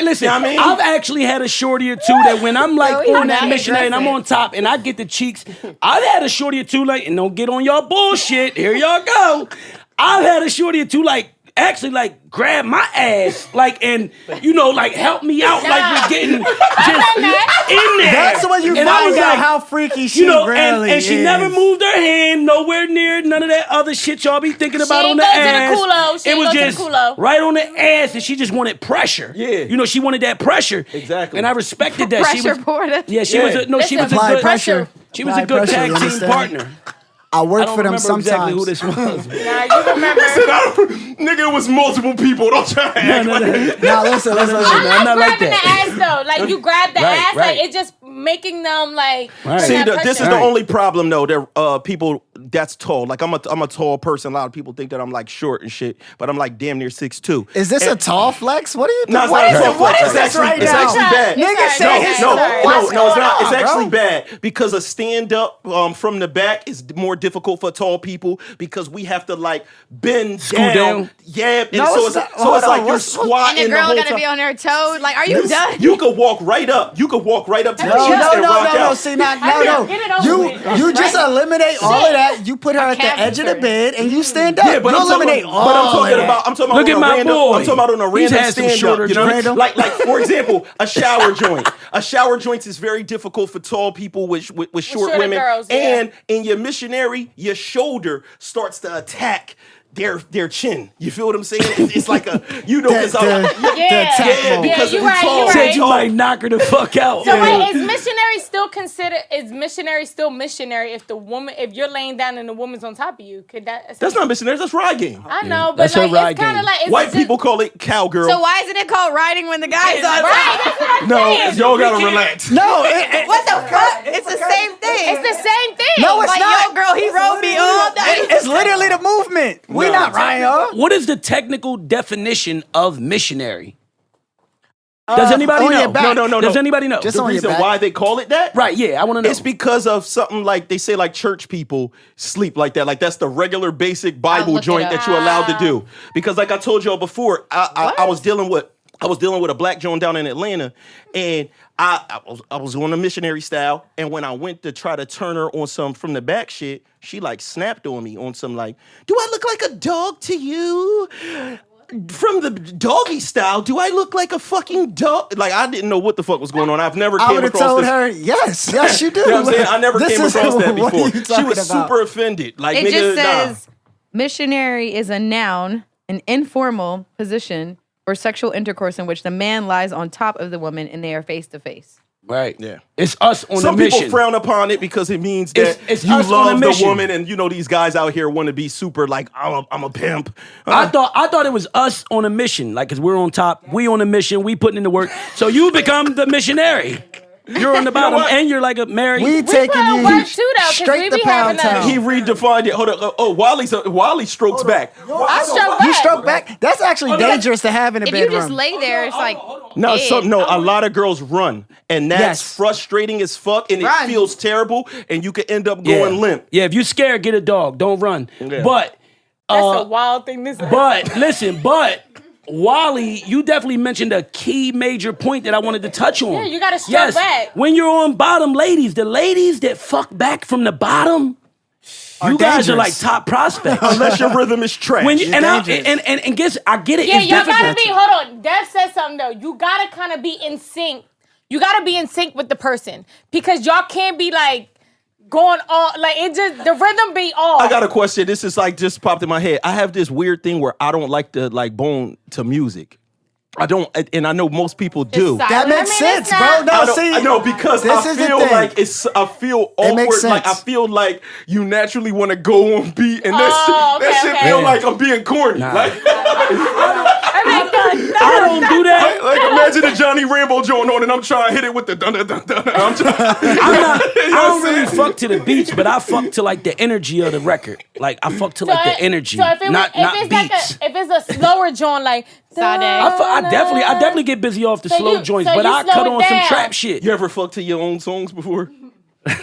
Listen, you know what I mean? I've actually had a shorty or two that when I'm like on that missionary and I'm on top and I get the cheeks, I've had a shorty or two like, and don't get on y'all bullshit. Here y'all go. I've had a shorty or two like actually like grab my ass like and like help me out like with getting just in there. That's when you And I was find out like, how freaky she really and she is. never moved her hand nowhere near none of that other shit y'all be thinking about on the ass. It was just right on the ass, and she just wanted pressure. Yeah, she wanted that pressure. Exactly. And I respected that. Pressure porter. Yeah, she was a she was a Apply good pressure. She was a Apply good pressure, tag you team understand? partner. I work I don't for them remember exactly sometimes. who this was. Nah, you remember? Nigga, it was multiple people. Don't try to act like Now listen. I'm not like Grabbing that. the ass though, like you grab the ass, right. like it just making them like. See, that this is pressure. the only problem though. That people that's tall. Like I'm a tall person. A lot of people think that I'm like short and shit, but I'm like damn near 6'2". Is this a tall flex? What are you doing? No, it's not a tall What flex. is this right It's now? actually bad. Nigga It's said alright. it's What's No, it's not. It's going on, actually bro? bad because a stand up from the back is more difficult for tall people because we have to like bend down. Yeah, and No, so it's it's not. Hold like on, you're what's- squatting And the girl whole gotta time. be on her toe. Like, are you done? You could walk right up. You could walk right up to the No, cheeks no, and no, rock no, no. out. See, Get it over You with. you just eliminate all of that. You put her at the calves edge of the hurt. bed and you stand up. Yeah, but you I'm talking eliminate about, all but I'm talking of that. about. I'm talking about Look on at a my random. boy. I'm talking about on a He's random had some stand shorter up. You know, joints. like for example, a shower joint. A shower joint is very difficult for tall people with short shorter women. girls, yeah. And in your missionary, your shoulder starts to attack their chin. You feel what I'm saying? It's like a because Yeah, because you we right, tall. you Said right. you might knock her the fuck out. So wait, is missionary still considered? Is missionary still missionary if you're laying down and the woman's on top of you? Could that? That's not missionary. That's ride game. I know, but That's her like ride it's kind game. of like White people call it cowgirl. So why isn't it called riding when the guy's on top? Right, that's what I'm no, saying. y'all gotta relax. No, What the fuck? It's the same thing. It's the same thing. No, it's like, not. yo, girl, he rode me all day. it's literally the movement. We're not Ryan. What is the technical definition of missionary? Does anybody on know? your back. No. Does anybody know? Just The on your reason back. why they call it that? Right, yeah, I want to know. It's because of something like they say like church people sleep like that. Like that's the regular basic Bible look it joint up. that you're allowed to do. Because like I told y'all before, I was dealing with a black joint down in Atlanta, and I was on a missionary style, and when I went to try to turn her on some from the back shit, she like snapped on me on some like, do I look like a dog to you? From the doggy style, do I look like a fucking dog? Like I didn't know what the fuck was going on. I've never I came would have across told this. her, yes, you do. You know what I'm saying? I never This came is- across that what are before. you She talking was about? super offended. Like, It nigga, just nah. says missionary is a noun, an informal position for sexual intercourse in which the man lies on top of the woman and they are face to face. right. Yeah. It's us on Some a people mission. frown upon it because it means that It's you us on a love the mission. woman, and you know these guys out here want to be super like I'm a pimp. I thought it was us on a mission, like, cause we're on top, we on a mission, we putting in the work. So you become the missionary. You're on the bottom, what? and you're like a married. We taking put in you work too, though, 'cause straight we to be Pound having a- Town. He redefined it. Hold on. Oh, Wally stroks back. I stroke You back. stroke back. That's actually dangerous to have in a If you bedroom. just lay there, it's like No, dead. a lot of girls run, and that's Yes. frustrating as fuck, and it Run. feels terrible, and you could end up yeah. going limp. Yeah, if you're scared, get a dog. Don't run. Yeah. But That's a wild thing to say. But listen, Wally, you definitely mentioned a key major point that I wanted to touch on. Yeah, you gotta stroke back. When you're on bottom, the ladies that fuck back from the bottom, you guys are like dangerous. top prospects. Unless your rhythm is trash. When you, and I dangerous. guess I get it. Yeah, it's y'all difficult. gotta be. Hold on. Dev said something though. You gotta kind of be in sync. You gotta be in sync with the person because y'all can't be like going all like it. Just the rhythm be off. I got a question. This is like just popped in my head. I have this weird thing where I don't like to like bone to music. I don't, and I know most people do. silent. That makes sense, bro. No, I know because this I is the feel thing. like I feel awkward. makes Like I sense. feel like you naturally want to go on beat, and Oh, that shit okay. feel like I'm being corny. Like I make I don't do that. Like imagine the Johnny Rambo joint on and I'm trying to hit it with the dun dun dun dun. I don't really fuck to the beats, but I fuck to like the energy of the record. Like I fuck to like the energy, So if it not it's beats. if it's a slower joint like I definitely get busy off the slow joints, but I cut on some trap shit. You ever fuck to your own songs before?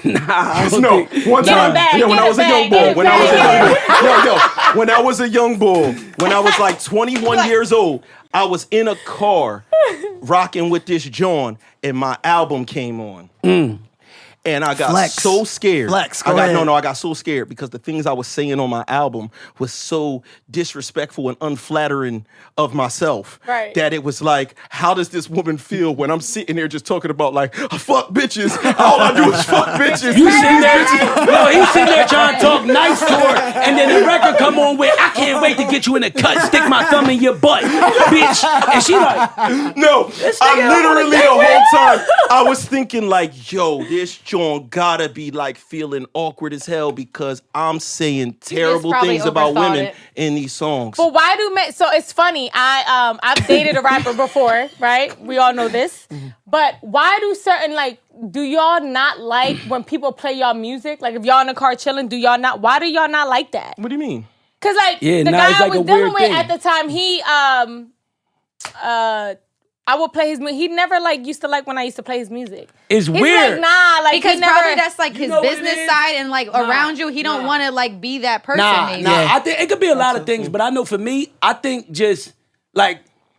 Nah, I don't No, think. one time, when I was a young boy, when I was a young boy, when I was like 21 years old, I was in a car rocking with this John, and my album came on. And I got so scared. I got so scared because the things I was saying on my album was so disrespectful and unflattering of myself. Right. That it was like, how does this woman feel when I'm sitting there just talking about like, I fuck bitches. All I do is fuck bitches. You sitting there, he's sitting there trying to talk nice to her, and then the record come on with, I can't wait to get you in the cut, stick my thumb in your butt, bitch. And she like, no, I literally the whole time, I was thinking like, yo, this John gotta be like feeling awkward as hell because I'm saying terrible things about women in these songs. But why do men? So it's funny. I've dated a rapper before, right? We all know this. But why do certain do y'all not like when people play y'all music? Like if y'all in the car chilling, why do y'all not like that? What do you mean? Cause the guy I was dealing with at the time, he I would play his music. He never used to like when I used to play his music. It's He's weird. Because probably that's like his business side and around you, he don't want to be that person. Maybe. I think it could be a lot of things, but I know for me, I think just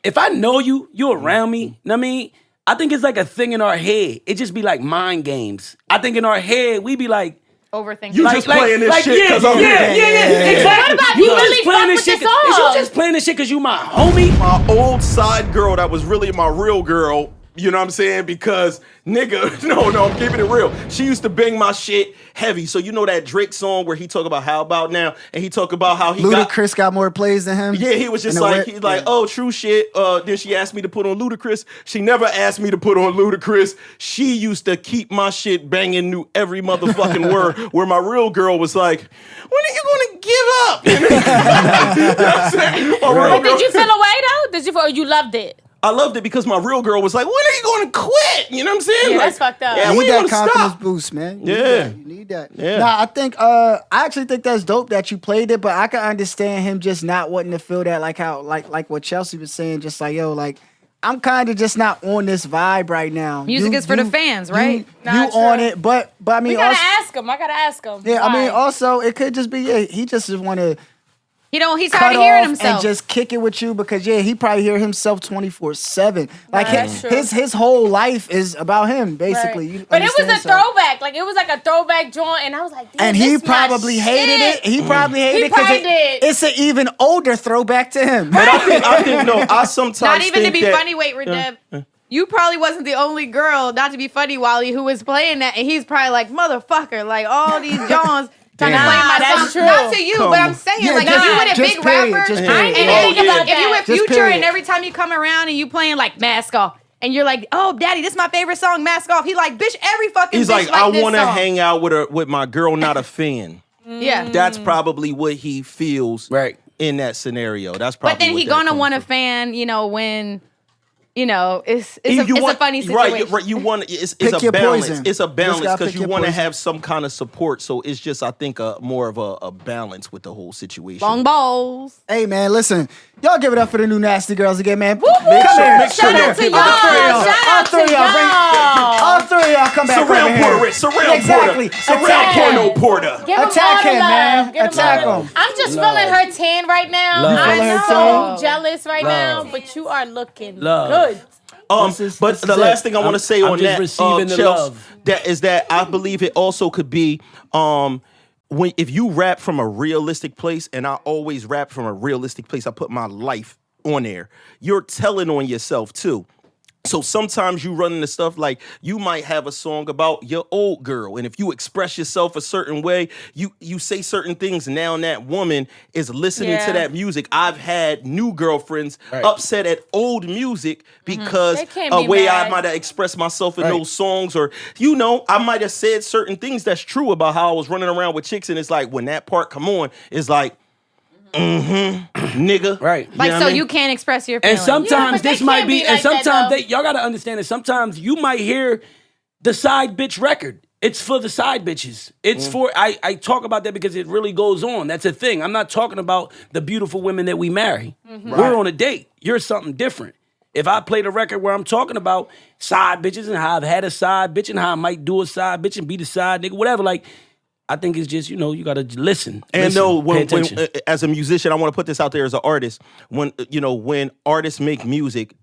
if I know you around me, know what I mean? I think it's like a thing in our head. It just be like mind games. I think in our head, we be like, overthinking. You just playing this shit because I'm exactly. What about You you just really playing fuck this with shit. the song? Is you just playing this shit because you my homie? My old side girl that was really my real girl. You know what I'm saying? Because nigga, no, I'm keeping it real. She used to bang my shit heavy. So you know that Drake song where he talk about how about now, and he talk about how he Ludacris got more plays than him. Yeah, he was just like oh, true shit. Then she asked me to put on Ludacris. She never asked me to put on Ludacris. She used to keep my shit banging, knew every motherfucking word. Where my real girl was like, when are you gonna give up? You know what I'm saying? But did you feel away though? Or you loved it? I loved it because my real girl was like, when are you going to quit? You know what I'm saying? Yeah, that's fucked up. Yeah, You when need you that gonna confidence stop? boost, man. You need that. Yeah. Nah, I think I actually think that's dope that you played it, but I can understand him just not wanting to feel that, like how like what Chelsea was saying, just like, yo, like I'm kind of just not on this vibe right now. Music is for the fans, right? You on it, but I mean, We gotta also, ask him. I gotta ask him. yeah, Why? I mean, also it could just be he just want to He's cut tired of hearing off himself. and just kick it with you because he probably hear himself 24/7. Like that's true. his whole life is about him basically. Right. You But it was a understand? So- throwback. Like it was like a throwback joint, and I was like, damn, And he this my probably hated shit. it. He probably hated He it because probably did. it's an even older throwback to him. But I think no, I sometimes Not even to think be that, funny, wait, Redev. You probably wasn't the only girl, not to be funny, Wally, who was playing that, and he's probably like, motherfucker, like all these Johns trying to play my that's song. true. Not to you, but I'm saying, Yeah, like, just- if you with a just big period, rapper, just and period. I didn't think about if you with Just Future, period. and every time you come around and you playing like Mask Off, and you're like, oh, daddy, this is my favorite song, Mask Off. He like, bitch, every fucking he's bitch like, I this want to song. hang out with my girl, not a fan. Yeah. That's probably what he feels Right. in that scenario. That's probably. But then what he that gonna comes want a from. fan, when, it's You a want- funny right, situation. right. You want it's Pick a your balance. poison. It's a Just balance gotta because pick you your want to poison. have some kind of support. So it's just, I think, more of a balance with the whole situation. Long balls. Hey man, listen, y'all give it up for the new Nasty Girls again, man. Make sure Shout out to y'all. Shout All out three to of y'all. All three of y'all come back over Surround here. Porter, Rich. Surround Exactly. Porter. Surround Attack Porno him. Porter. Give him Attack all the him, love. man. Give him Attack all the- him. I'm just feeling her tan right now. Love. I'm Feeling her so tan? jealous right now, Love. but you are looking Love. good. But the last thing I want to say I'm on just that, receiving the Chels, love. that is that I believe it also could be if you rap from a realistic place, and I always rap from a realistic place, I put my life on there. You're telling on yourself too. So sometimes you run into stuff like you might have a song about your old girl, and if you express yourself a certain way, you say certain things. Now that woman is listening to that music. I've had new girlfriends upset at old music because They can't a be way I mad. might have expressed myself in those songs, or I might have said certain things that's true about how I was running around with chicks, and it's like when that part come on, it's like, nigga. Right. Like, know so what I mean? you can't express your And feelings. sometimes but they this might can't be, be and like that, sometimes though. y'all gotta understand that sometimes you might hear the side bitch record. It's for the side bitches. It's for, I talk about that because it really goes on. That's a thing. I'm not talking about the beautiful women that we marry. We're on a date. You're something different. If I played a record where I'm talking about side bitches and how I've had a side bitch and how I might do a side bitch and be the side nigga, whatever, like, I think it's just, you gotta listen. And listen, no, pay when attention. as a musician, I want to put this out there as an artist. When artists make music,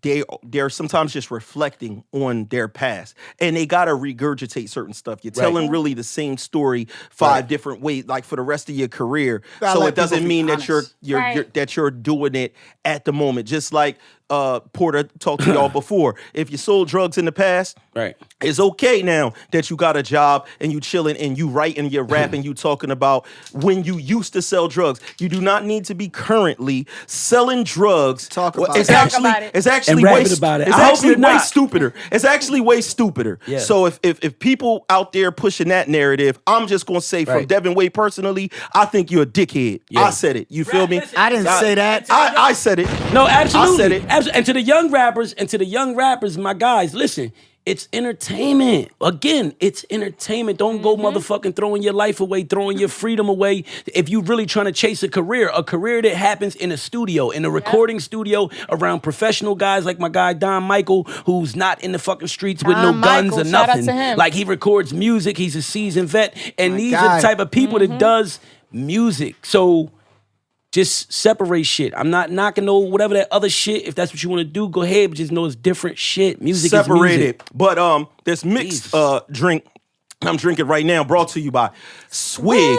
they're sometimes just reflecting on their past, and they gotta regurgitate certain stuff. You're telling really the same story five different ways, like for the rest of your career. Gotta So let it doesn't people be mean that honest. you're doing it at the moment. Just like Porter talked to y'all before. If you sold drugs in the past, Right. it's okay now that you got a job and you chilling and you writing your rap and you talking about when you used to sell drugs. You do not need to be currently selling drugs. Talk about it's it. actually, Talk about it. It's actually And way rapping about it. It's I hope actually you're way not. stupider. It's actually way stupider. Yeah. So if people out there pushing that narrative, I'm just gonna say from Right. Devinwade personally, I think you're a dickhead. Yeah. I said it. You feel me? listen, I didn't say that. I said it. No, absolutely. I said it. And to the young rappers, my guys, listen, it's entertainment. Again, it's entertainment. Don't go motherfucking throwing your life away, throwing your freedom away. If you really trying to chase a career that happens in a studio, in a recording studio around professional guys like my guy Don Michael, who's not in the fucking streets with no Don guns Michael, or shout out nothing. to him. Like he records music, he's a seasoned vet, and these are guy. the type of people that does music. So just separate shit. I'm not knocking no whatever that other shit. If that's what you want to do, go ahead. But just know it's different shit. Music is Separated. music. But this mixed drink I'm drinking right now, brought to you by Swig.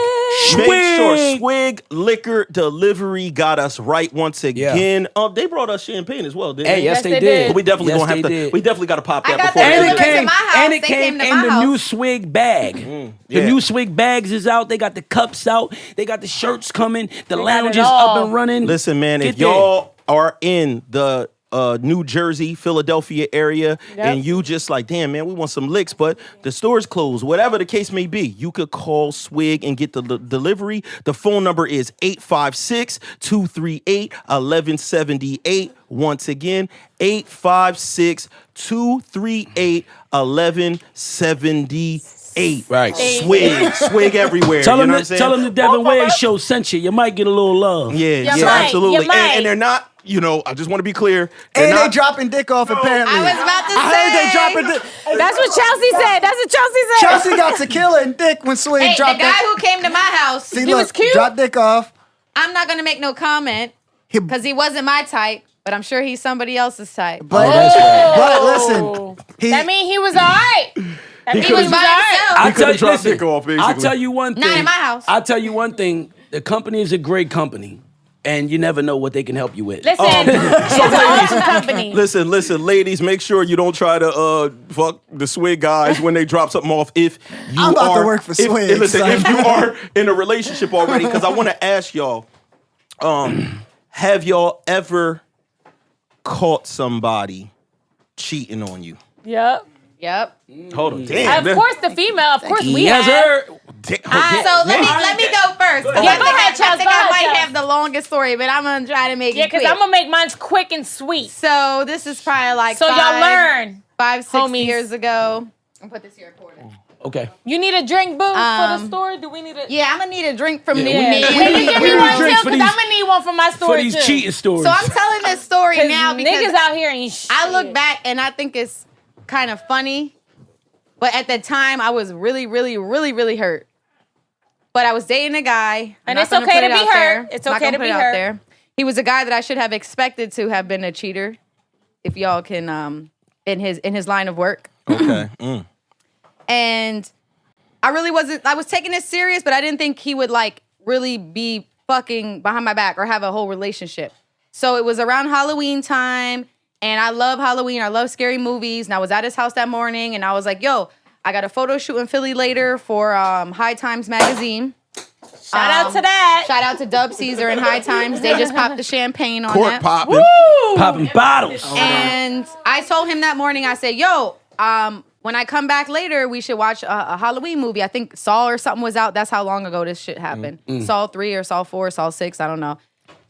Make sure Swig Liquor Delivery got us right once again. They brought us champagne as well, didn't Hey, they? yes, Yes, they they did. did. But we definitely Yes, gonna have they to. did. We definitely got to pop I that got before. that And we it do delivered that. came, to my house. and it They came came to in my the house. new Swig bag. The yeah. new Swig bags is out. They got the cups out. They got the shirts coming. The got lounge it is all. up and running. Listen, man, Get if there. y'all are in the New Jersey, Philadelphia area, and you just like, damn, man, we want some licks, but the store's closed, whatever the case may be, you could call Swig and get the delivery. The phone number is 856-238-1178. Once again, 856-238-1178. Right. Swig everywhere. Tell you them, know what I'm saying? tell them the Devinwade Show sent you. You might get a little love. Yeah, You might, absolutely. you might. And they're not, I just want to be clear. They're And they not, dropping dick off apparently. I was about to I heard they say. dropping dick. That's what Chelsea said. That's what Chelsea said. Chelsea got tequila and dick when Swig Hey, the dropped guy that. who came to my house, See, he was cute. Drop dick off. I'm not gonna make no comment because he wasn't my type, but I'm sure he's somebody else's type. But, listen, That mean he was all right. That mean he was by all right. himself. I could've dropped listen, dick off, basically. I'll tell you one thing. Not in my house. I'll tell you one thing. The company is a great company, and you never know what they can help you with. Listen, it's an awesome company. Listen, ladies, make sure you don't try to fuck the Swig guys when they drop something off. If you I'm about to are, work for if- Swig, Listen, son. if you are in a relationship already, because I want to ask y'all, have y'all ever caught somebody cheating on you? Yep. Yep. Hold on, damn. Of course, the female. Of course, we Yes, have. sir. So let me go first. Yeah, go ahead, I Chels, think go I ahead, might Chels. have the longest story, but I'm gonna try to make Yeah, it because quick. I'm gonna make mine quick and sweet. So this is probably like So y'all learn. 5-6 homies. years ago. I'm put this here recorded. Okay. You need a drink, boo, for the store? Do we need a? Yeah, I'm gonna need a drink from the we man. need- Can you give me need one too? drinks for Because I'm these- gonna need one for my For story these too. cheating stories. So I'm telling this story 'Cause now because niggas out here ain't shit. I look back and I think it's kind of funny, but at the time I was really, really, really, really hurt. But I was dating a guy, And I'm it's not gonna okay put to it be out there. hurt. It's Not okay gonna to put be it out hurt. there. He was a guy that I should have expected to have been a cheater, if y'all can, in his line of work. Okay. And I really wasn't, I was taking it serious, but I didn't think he would like really be fucking behind my back or have a whole relationship. So it was around Halloween time, and I love Halloween. I love scary movies. And I was at his house that morning, and I was like, yo, I got a photo shoot in Philly later for High Times magazine. Shout out to that. Shout out to Dub Caesar and High Times. They just popped the champagne on Cork that. popping. Popping bottles. And I told him that morning, I said, yo, when I come back later, we should watch a Halloween movie. I think Saw or something was out. That's how long ago this shit happened. Saw 3 or Saw 4 or Saw 6, I don't know.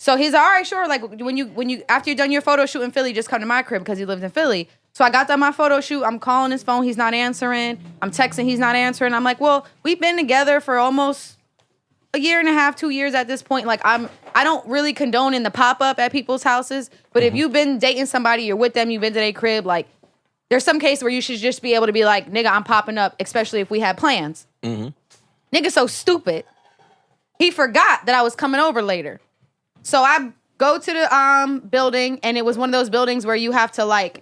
So he's like, all right, sure. Like when you after you're done your photo shoot in Philly, just come to my crib because he lived in Philly. So I got done my photo shoot. I'm calling his phone. He's not answering. I'm texting. He's not answering. I'm like, well, we've been together for almost a year and a half, 2 years at this point. Like I don't really condone in the pop-up at people's houses. But if you've been dating somebody, you're with them, you've been to their crib, like there's some case where you should just be able to be like, nigga, I'm popping up, especially if we had plans. Nigga so stupid. He forgot that I was coming over later. So I go to the building, and it was one of those buildings where you have to like,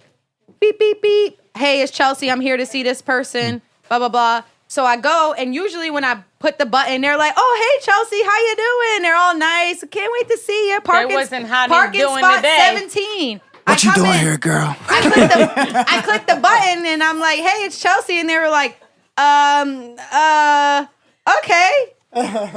beep, beep, beep. Hey, it's Chelsea. I'm here to see this person. Blah, blah, blah. So I go, and usually when I put the button, they're like, oh, hey, Chelsea, how you doing? They're all nice. Can't wait to see you. Parking doing spot today. 17. What you doing here, girl? I clicked the button, and I'm like, hey, it's Chelsea. And they were like, okay.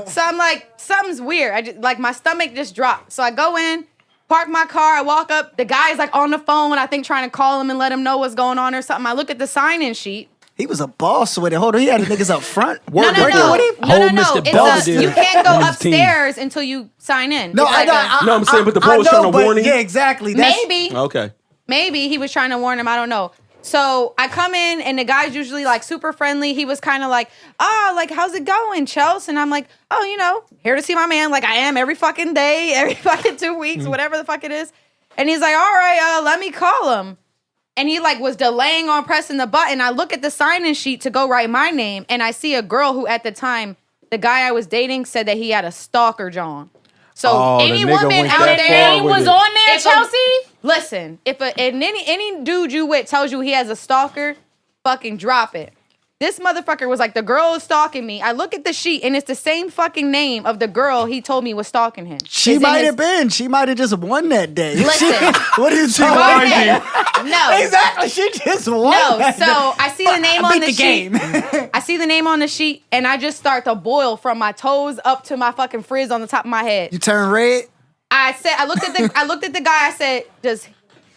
So I'm like, something's weird. I just, like, my stomach just dropped. So I go in, park my car, I walk up. The guy's like on the phone, I think trying to call him and let him know what's going on or something. I look at the sign-in sheet. He was a boss with it. Hold on, he had the niggas up front. No. Mr. Belvedere You can't go and his team. upstairs until you sign in. No, It's like No, I'm saying, but the bro was trying to warn him. Yeah, exactly. maybe. Okay. Maybe he was trying to warn him. I don't know. So I come in, and the guy's usually like super friendly. He was kind of like, like, how's it going, Chels? And I'm like, oh, you know, here to see my man, like I am every fucking day, every fucking 2 weeks, whatever the fuck it is. And he's like, all right, let me call him. And he like was delaying on pressing the button. I look at the sign-in sheet to go write my name, and I see a girl who at the time, the guy I was dating said that he had a stalker, John. So any woman out there was on there, Chelsea? Listen, if any dude you with tells you he has a stalker, fucking drop it. This motherfucker was like, the girl is stalking me. I look at the sheet, and it's the same fucking name of the girl he told me was stalking him. She might have been. She might have just won that day. Listen. What are you talking about? No. Exactly. She just won. No, that so day. I see the name on beat the game. sheet. I see the name on the sheet, and I just start to boil from my toes up to my fucking frizz on the top of my head. You turn red. I looked at the guy. I said, does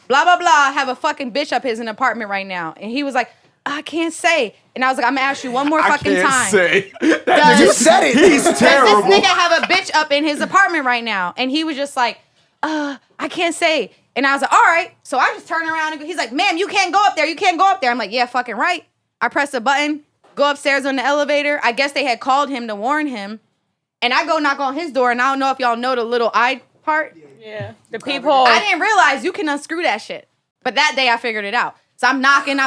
blah blah blah have a fucking bitch up his apartment right now? And he was like, I can't say. And I was like, I'm gonna ask you one more fucking time. Say. You said it. He's terrible. Does this nigga have a bitch up in his apartment right now? And he was just like, I can't say. And I was like, all right. So I just turned around and he's like, ma'am, you can't go up there. You can't go up there. I'm like, yeah, fucking right. I press the button, go upstairs on the elevator. I guess they had called him to warn him. And I go knock on his door, and I don't know if y'all know the little eye part. Yeah. The peephole. I didn't realize you can unscrew that shit. But that day I figured it out. So I'm knocking.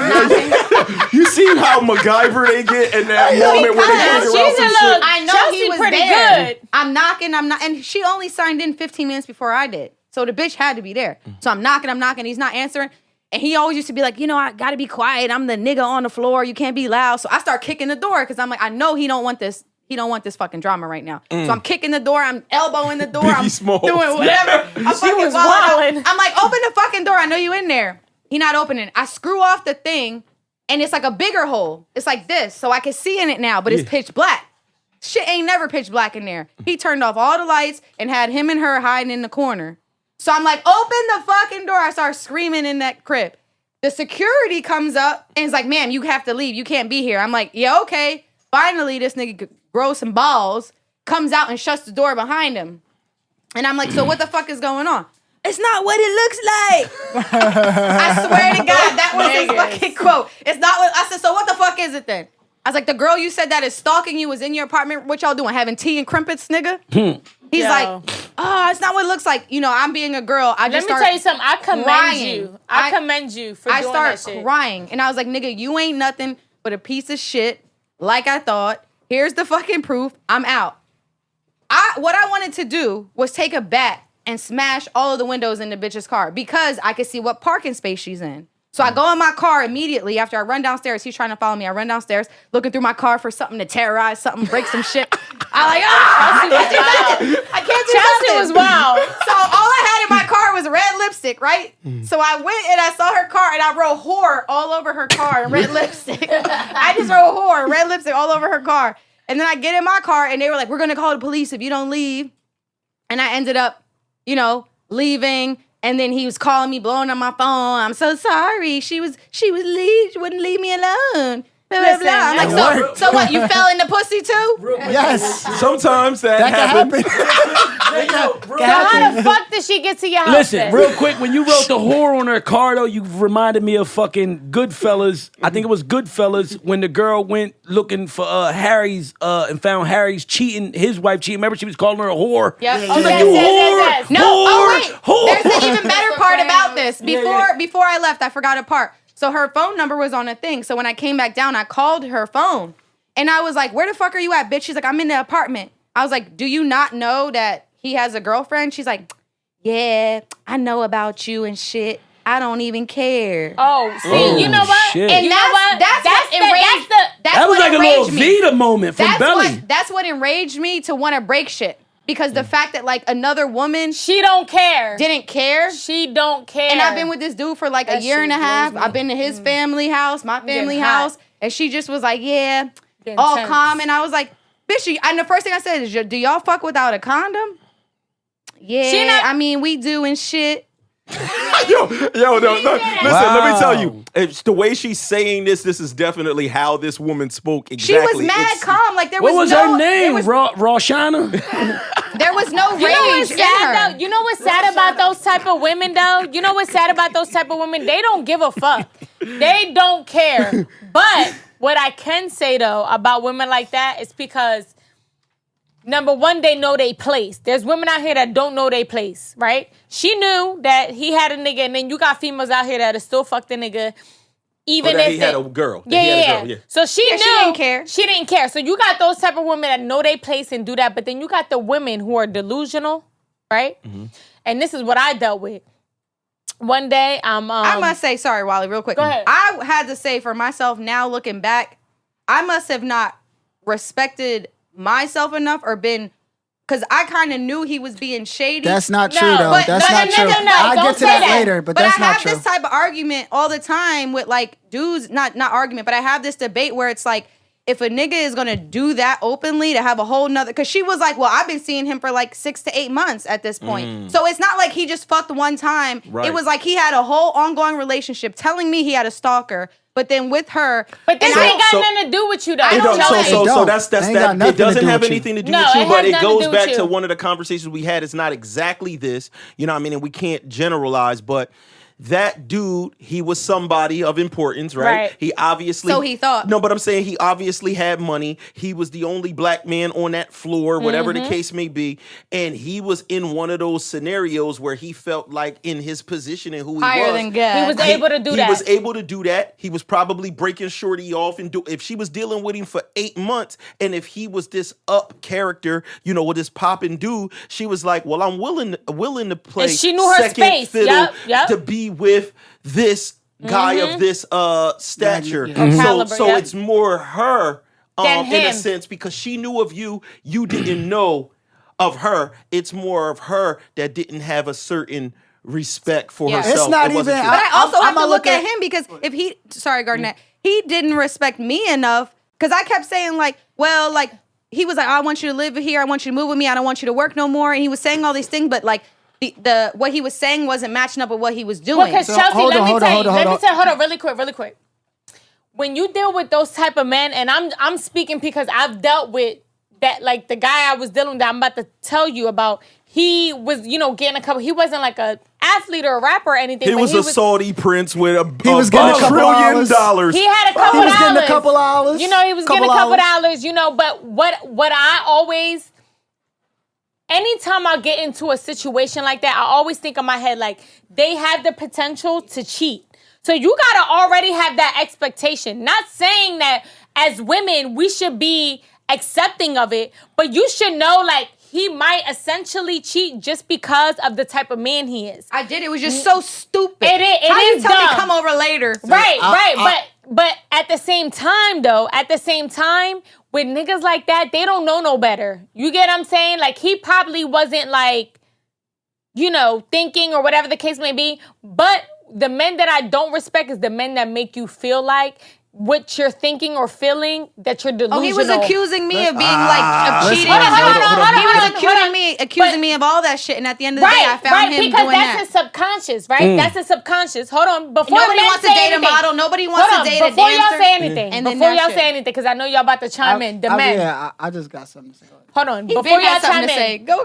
You seen how MacGyver they get in that moment where they figure out some shit? I know Chelsea he was pretty there. good. I'm knocking. And she only signed in 15 minutes before I did. So the bitch had to be there. So I'm knocking. He's not answering. And he always used to be like, you know, I gotta be quiet. I'm the nigga on the floor. You can't be loud. So I start kicking the door because I'm like, I know he don't want this. He don't want this fucking drama right now. So I'm kicking the door. I'm elbowing the door. I'm Smalls. doing whatever. I'm She was wildin'. I'm like, open the fucking door. I know you in there. He not opening. I screw off the thing, and it's like a bigger hole. It's like this, so I can see in it now, but it's pitch black. Shit ain't never pitch black in there. He turned off all the lights and had him and her hiding in the corner. So I'm like, open the fucking door. I start screaming in that crib. The security comes up and is like, ma'am, you have to leave. You can't be here. I'm like, yeah, okay. Finally, this nigga grows some balls, comes out and shuts the door behind him. And I'm like, so what the fuck is going on? It's not what it looks like. I swear to God, that was his fucking quote. It's not what, I said, so what the fuck is it then? I was like, the girl you said that is stalking you was in your apartment. What y'all doing? Having tea and crumpets, nigga? He's like, oh, it's not what it looks like. You know, I'm being a girl. I just Let me tell you something. I commend crying. you. I commend you for doing that shit. I start crying. And I was like, nigga, you ain't nothing but a piece of shit like I thought. Here's the fucking proof. I'm out. What I wanted to do was take a bat and smash all of the windows in the bitch's car because I could see what parking space she's in. So I go in my car immediately after I run downstairs. He's trying to follow me. I run downstairs, looking through my car for something to terrorize, something, break some shit. I like, I can't do Chelsea nothing. was wild. So all I had in my car was red lipstick, right? So I went and I saw her car and I wrote whore all over her car in red lipstick. I just wrote whore, red lipstick all over her car. And then I get in my car and they were like, we're going to call the police if you don't leave. And I ended up, you know, leaving. And then he was calling me, blowing on my phone. I'm so sorry. She wouldn't leave me alone. Blah, blah, blah. I'm like, Listen, so what? You fell in the pussy too? Yes. Sometimes that That happens. can happen. So how the fuck did she get to your house? Listen, then? real quick, when you wrote the whore on her car, though, you reminded me of fucking Goodfellas. I think it was Goodfellas when the girl went looking for Harry's and found Harry's cheating, his wife cheating. Remember, she was calling her a whore. Yep. She's Oh, like, yes, you yes, whore, yes. No, whore, whore. There's an even better part about this. Yeah. Before I left, I forgot a part. So her phone number was on a thing. So when I came back down, I called her phone. And I was like, where the fuck are you at, bitch? She's like, I'm in the apartment. I was like, do you not know that he has a girlfriend? She's like, yeah, I know about you and shit. I don't even care. Oh, see, you know what? shit. And You know what? that's what enraged. That was what like a little enraged me. Vita moment from Belly. That's what enraged me to want to break shit. Because the fact that like another woman She don't care. didn't care. She don't care. And I've been with this dude for like a That year and a shit half. blows me. I've been to his family house, my family getting house. hot. And she just was like, yeah, Getting all tense. calm. And I was like, bitch, and the first thing I said is, do y'all fuck without a condom? Yeah, She not- I mean, we do and shit. No, listen, let me tell you. It's the way she's saying this is definitely how this woman spoke She exactly. was mad It's- calm. Like there What was no, her name? There was, Roshana? there was no You know what's rage in sad her. though? You know what's sad about those type of women though? You know what's sad about those type of women? They don't give a fuck. They don't care. But what I can say though about women like that is because number one, they know they place. There's women out here that don't know they place, right? She knew that he had a nigga, and then you got females out here that are still fuck the nigga, even that if he had they- a girl. That Yeah, he had a yeah, girl, yeah. yeah. So she Yeah, knew. she didn't care. She didn't care. So you got those type of women that know they place and do that, but then you got the women who are delusional, right? Mm-hmm. And this is what I dealt with. One day, I must say, sorry, Wally, real quick. Go ahead. I had to say for myself now looking back, I must have not respected myself enough or been, because I kind of knew he was being shady. That's not No, true, though. but- That's no, not no, true. no, no, I'll don't get to say that that. later, but But that's I not have true. this type of argument all the time with like dudes, not argument, but I have this debate where it's like, if a nigga is gonna do that openly to have a whole nother, because she was like, well, I've been seeing him for like 6 to 8 months at this point. So it's not like he just fucked one time. Right. It was like he had a whole ongoing relationship telling me he had a stalker, but then with her. But this and ain't got so- nothing to do with you though. I It don't don't, know. so It don't. that's They ain't got that. nothing It to doesn't do have with you. anything to do No, with you, it but has it nothing to goes do with back to you. one of the conversations we had. It's not exactly this, you know what I mean? And we can't generalize, but that dude, he was somebody of importance, right? Right. He obviously. So he thought. No, but I'm saying he obviously had money. He was the only black man on that floor, whatever the case may be. And he was in one of those scenarios where he felt like in his position and who he higher was. than God. He was able to do that. He was able to do that. He was probably breaking Shorty off and if she was dealing with him for 8 months, and if he was this up character, you know, with this popping dude, she was like, "Well, I'm willing to play." And she knew her second space. fiddle Yep. to be with this guy of this stature. Yeah. Caliber, So yep. it's more her Than in a him. sense because she knew of you didn't know of her. It's more of her that didn't have a certain respect for Yeah. herself. It's not It wasn't even- you. But I also have I'ma to look look at at- him because if he, sorry, Gardnett, he didn't respect me enough because I kept saying like, well, like he was like, I want you to live here, I want you to move with me, I don't want you to work no more, and he was saying all these things, but like the what he was saying wasn't matching up with what he was doing. Well, because So, Chelsea, hold let on, me hold tell on, you, hold on, let me hold tell, hold on, really quick. When you deal with those type of men, and I'm speaking because I've dealt with that, like the guy I was dealing with that I'm about to tell you about. He was, you know, getting a couple. He wasn't like a athlete or a rapper or anything. He but was a Saudi prince with a was getting a couple $1 trillion. He had a couple He was getting a dollars. couple hours. You know, he was getting a couple hours. dollars. You know, but what I always. Anytime I get into a situation like that, I always think in my head, like, they have the potential to cheat. So you gotta already have that expectation. Not saying that as women, we should be accepting of it, but you should know, like, he might essentially cheat just because of the type of man he is. I did. It was just so stupid. It is How you tell dumb. me come over later? Right. But at the same time, though, with niggas like that, they don't know no better. You get what I'm saying? Like, he probably wasn't like, you know, thinking or whatever the case may be. But the men that I don't respect is the men that make you feel like what you're thinking or feeling, that you're delusional. Oh, he was accusing me of being of cheating. He was accusing me of all that shit, and at the end of the day, I found him because doing that's that. his subconscious, right? That's his subconscious. Hold on, before Nobody wants to date a model. Nobody wants to date a dancer. Before y'all say anything, And then before that y'all shit. say anything, because I know y'all about to chime in. The men. Yeah, I just got something to say. Hold on, He before been y'all had something chime to in. say. Go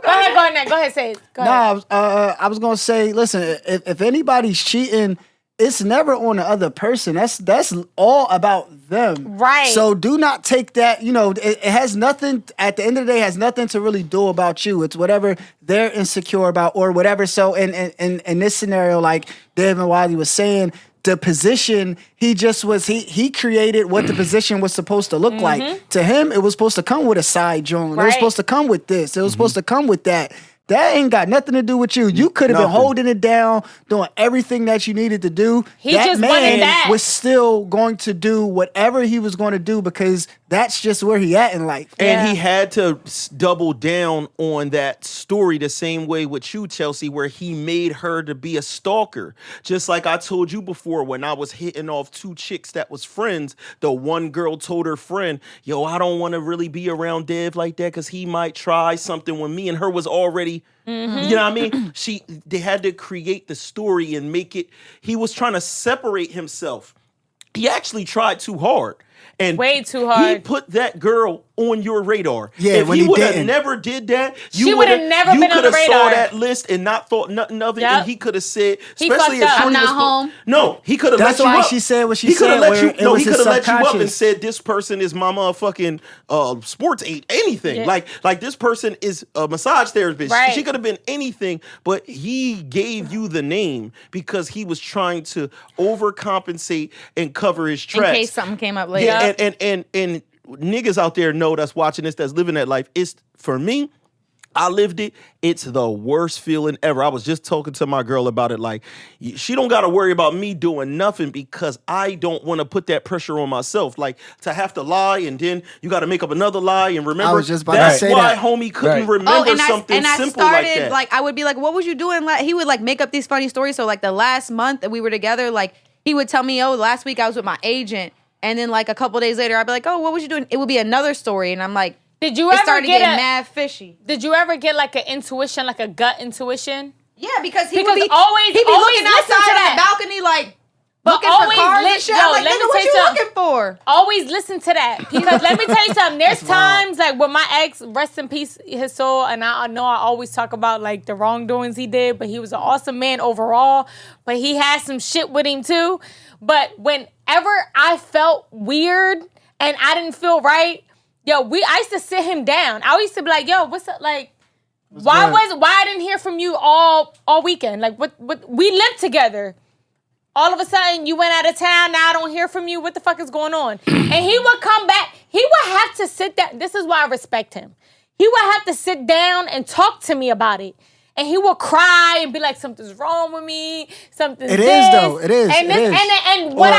ahead, say it. Go ahead. No, I was gonna say, listen, if anybody's cheating, it's never on the other person. That's all about them. Right. So do not take that, it has nothing, at the end of the day, has nothing to really do about you. It's whatever they're insecure about or whatever. So in this scenario, like Devinwade was saying, the position, he created what the position was supposed to look like. To him, it was supposed to come with a side joint. It was supposed to come with this. It was supposed to come with that. That ain't got nothing to do with you. You could have been holding it down, doing everything that you needed to do. He that just man wanted that. was still going to do whatever he was going to do because that's just where he at in life. And he had to double down on that story the same way with you, Chelsea, where he made her to be a stalker. Just like I told you before, when I was hitting off two chicks that was friends, the one girl told her friend, yo, I don't want to really be around Dev like that because he might try something with me. And her was already, you know what I mean? They had to create the story and make it, he was trying to separate himself. He actually tried too hard. And way too hard. He put that girl on your radar. Yeah, if when he he would have didn't. never did that, She would have never been on the radar. saw that list and not thought nothing of it, Yep. and he could have said, He especially if fucked up. Shorty I'm was not home. No, he could have let That's you why up. she said what she He coulda said, let where you. it No, was he his could have let you up and subconscious. said this person is my motherfucking sports aide, anything. Yeah. Like this person is a massage therapist. Right. She could have been anything, but he gave you the name because he was trying to overcompensate and cover his In tracks. case something came up later. Yeah, and niggas out there know that's watching this, that's living that life. It's, for me, I lived it. It's the worst feeling ever. I was just talking to my girl about it. Like, she don't got to worry about me doing nothing because I don't want to put that pressure on myself. Like, to have to lie and then you got to make up another lie and remember. I was just about to that's say why that. homie couldn't remember something I simple started, like that. I would be like, what was you doing? He would make up these funny stories. So the last month that we were together, he would tell me, oh, last week I was with my agent. And then a couple days later, I'd be like, oh, what was you doing? It would be another story. And I'm like, Did you it ever started get getting mad fishy. Did you ever get an intuition, like a gut intuition? Yeah, because he Because would be always he'd be always looking listen outside to on that. the balcony But looking always for cars li- and shit. yo, I'm like, let me nigga, what tell you you something. looking for? Always listen to that because let me tell you something. There's times with my ex, rest in peace, his soul, and I know I always talk about the wrongdoings he did, but he was an awesome man overall. But he had some shit with him too. But whenever I felt weird and I didn't feel right, I used to sit him down. I used to be like, yo, what's up? Why I didn't hear from you all weekend? What we lived together. All of a sudden, you went out of town. Now I don't hear from you. What the fuck is going on? And he would come back. He would have to sit down. This is why I respect him. He would have to sit down and talk to me about it. And he would cry and be like, something's wrong with me. Something's It this. is, though. It is. And, It is. and what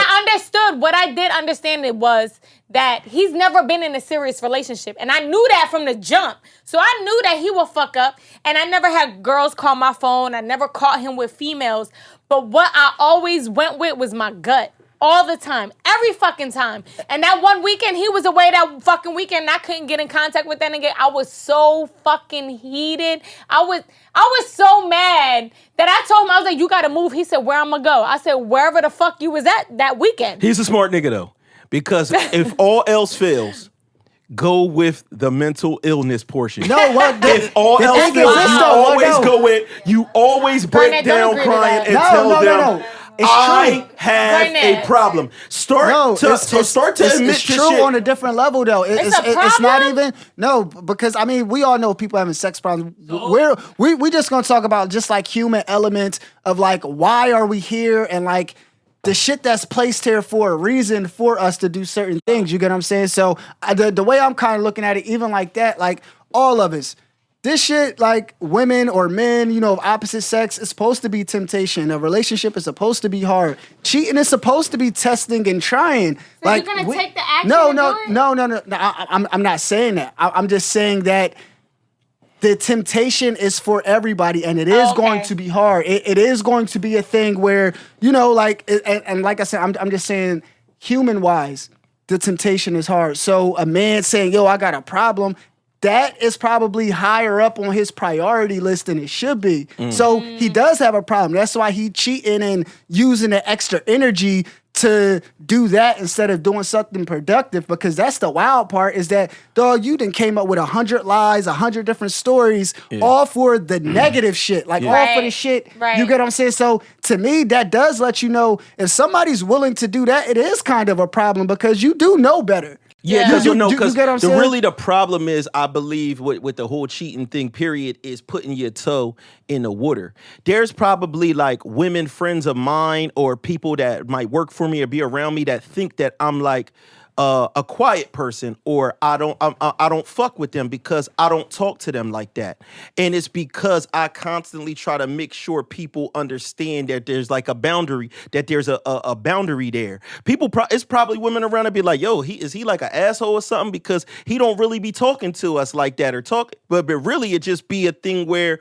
I did understand it was that he's never been in a serious relationship. And I knew that from the jump. So I knew that he would fuck up. And I never had girls call my phone. I never caught him with females. But what I always went with was my gut. All the time. Every fucking time. And that one weekend, he was away that fucking weekend and I couldn't get in contact with that nigga. I was so fucking heated. I was so mad that I told him, I was like, you gotta move. He said, where I'm gonna go? I said, wherever the fuck you was at that weekend. He's a smart nigga, though. Because if all else fails, go with the mental illness portion. No, what? If all else thing fails, is this, you though, always no. go with, you always break Garnett, don't down agree to crying that. and No, tell no, no, them, no. It's I true. have Garnett. a problem. Start to admit it's to true shit. on a different level though. It's a It's not problem? even because we all know people having sex problems. We just gonna talk about just human elements of why are we here and the shit that's placed here for a reason for us to do certain things. You get what I'm saying? So the way I'm kind of looking at it, even that, all of us. This shit, women or men, of opposite sex, is supposed to be temptation. A relationship is supposed to be hard. Cheating is supposed to be testing and trying. So you're gonna take the action No, to do it? no. I'm not saying that. I'm just saying that the temptation is for everybody, and it is going to be hard. It is going to be a thing where, and like I said, I'm just saying, human-wise, the temptation is hard. So a man saying, yo, I got a problem, that is probably higher up on his priority list than it should be. So he does have a problem. That's why he cheating and using the extra energy to do that instead of doing something productive, because that's the wild part is that, dog, you done came up with 100 lies, 100 different stories, all for the negative shit, like all for the shit. Right. You get what I'm saying? So to me, that does let you know if somebody's willing to do that, it is kind of a problem because you do know better. Yeah, because You you get what I'm saying? really the problem is, I believe, with the whole cheating thing, period, is putting your toe in the water. There's probably like women friends of mine or people that might work for me or be around me that think that I'm like a quiet person, or I don't fuck with them because I don't talk to them like that. And it's because I constantly try to make sure people understand that there's like a boundary, that there's a boundary there. People, it's probably women around that be like, yo, is he like an asshole or something because he don't really be talking to us like that or talk, but really it just be a thing where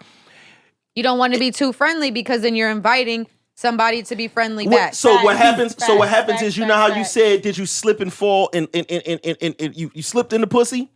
you don't want to be too friendly because then you're inviting somebody to be friendly back. So what happens? Facts, So what happens facts, is, you know how you facts. said, did you slip and fall and you slipped in the pussy?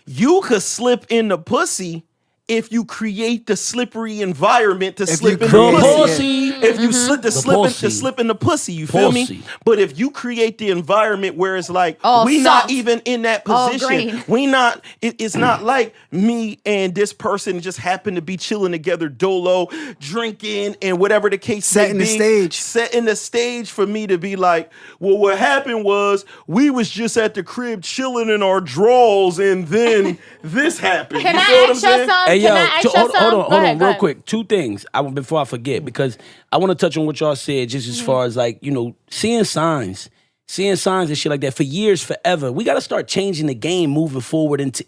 You could slip in the pussy if you create the slippery environment to slip in the create- pussy. If you slip to pussy. slip in the pussy, you feel me? Pussy. But if you create the environment where it's like All we soft. not even in that All position, green. we not. It's not like me and this person just happen to be chilling together, dolo, drinking, and whatever the case may Setting the be. stage. Setting the stage for me to be like, well, what happened was we was just at the crib chilling in our drawers, and then this happened. Can You I feel what I'm ask you saying? something? Hey, yo, Can I ask you hold something? on, Go ahead, real quick. Two things before I forget, because I want to touch on what y'all said, just as far as like, seeing signs and shit like that for years, forever. We got to start changing the game, moving forward into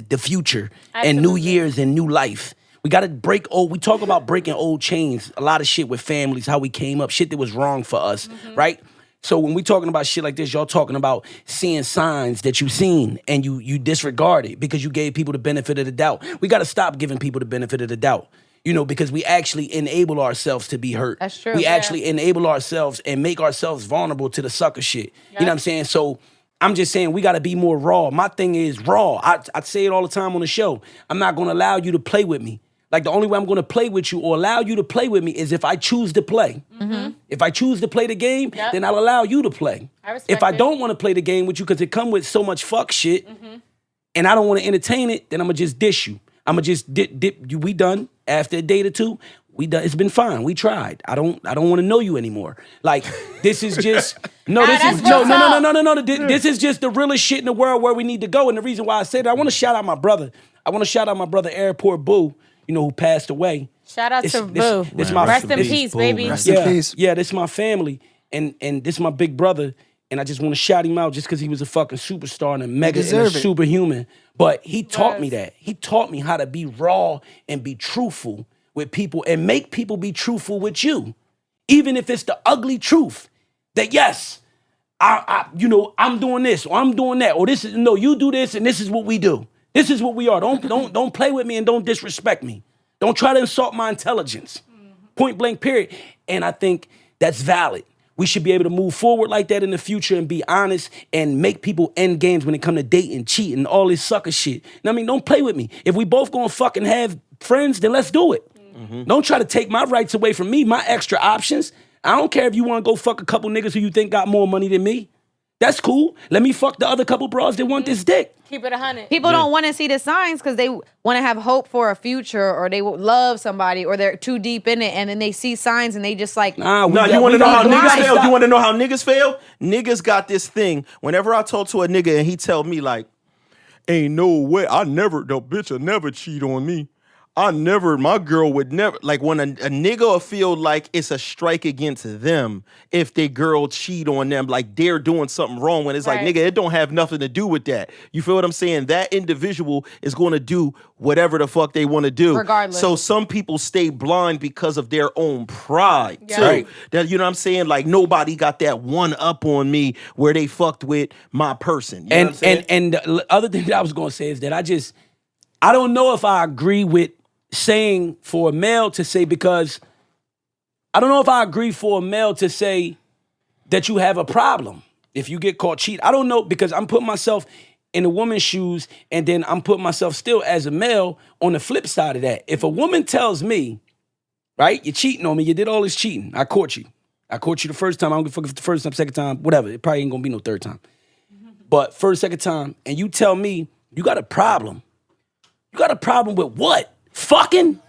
the future and new Absolutely. years and new life. We got to we talk about breaking old chains, a lot of shit with families, how we came up, shit that was wrong for us, right? So when we talking about shit like this, y'all talking about seeing signs that you seen and you disregard it because you gave people the benefit of the doubt. We got to stop giving people the benefit of the doubt, because we actually enable ourselves to be hurt. That's true. We Yeah. actually enable ourselves and make ourselves vulnerable to the sucker shit. You know what I'm saying? So I'm just saying we got to be more raw. My thing is raw. I say it all the time on the show. I'm not going to allow you to play with me. Like, the only way I'm going to play with you or allow you to play with me is if I choose to play. If I choose to play the game, then I'll allow you to play. I respect If I it. don't want to play the game with you because it come with so much fuck shit, and I don't want to entertain it, then I'm going to just dish you. I'm going to just dip you. We done. After a date or two, we done. It's been fine. We tried. I don't want to know you anymore. Like, this is just no. This is that's real no. This is just the realest shit in the world where we need to go. And the reason why I say that, I want to shout out my brother. Airport Boo, who passed away. Shout out to Boo. This my Rest in this- peace, baby. Rest in peace. Yeah, this is my family, and this is my big brother, and I just want to shout him out just because he was a fucking superstar and a mega and a deserve it. superhuman. But he taught me Yes. that. He taught me how to be raw and be truthful with people and make people be truthful with you, even if it's the ugly truth. That yes, I'm doing this or I'm doing that or this is no, you do this and this is what we do. This is what we are. Don't play with me and don't disrespect me. Don't try to insult my intelligence. Point blank, period. And I think that's valid. We should be able to move forward like that in the future and be honest and make people end games when it come to dating, cheating, all this sucker shit. I mean, don't play with me. If we both gonna fucking have friends, then let's do it. Don't try to take my rights away from me, my extra options. I don't care if you want to go fuck a couple niggas who you think got more money than me. That's cool. Let me fuck the other couple bros that want this dick. Keep it 100. People don't want to see the signs because they want to have hope for a future, or they love somebody, or they're too deep in it, and then they see signs and they just like, You want to know how niggas fail? Stop. You want to know how niggas fail? Niggas got this thing. Whenever I talk to a nigga and he tell me like, ain't no way, the bitch will never cheat on me. My girl would never, like when a nigga will feel like it's a strike against them if they girl cheat on them, like they're doing something wrong, when it's like, Right. nigga, it don't have nothing to do with that. You feel what I'm saying? That individual is going to do whatever the fuck they want to do. Regardless. So some people stay blind because of their own pride too. Right. That, you know what I'm saying? Like nobody got that one up on me where they fucked with my person. You know what I'm saying? And the other thing that I was gonna say is that I don't know if I agree with saying for a male to say, because I don't know if I agree for a male to say that you have a problem. If you get caught cheating, I don't know, because I'm putting myself in a woman's shoes, and then I'm putting myself still as a male on the flip side of that. If a woman tells me, right, you're cheating on me, you did all this cheating, I caught you. I caught you the first time, I don't give a fuck if the first time, second time, whatever. It probably ain't gonna be no third time. But first, second time, and you tell me you got a problem. You got a problem with what? Fucking?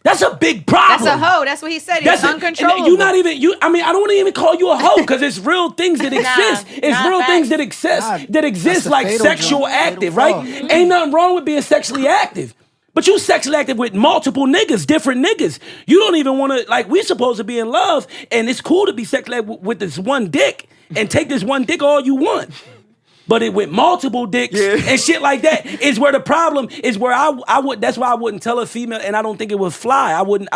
That's a big problem. That's a hoe. That's what he said. He's uncontrollable. You're not even, I don't want to even call you a hoe, because it's real things that exist. It's real things that exist like sexual active, right? Ain't nothing wrong with being sexually active. But you sexually active with multiple niggas, different niggas. You don't even want to, like, we supposed to be in love, and it's cool to be sexually active with this one dick, and take this one dick all you want. But it with multiple dicks and shit like that is where the problem is. Where I would. That's why I wouldn't tell a female, and I don't think it would fly. I wouldn't.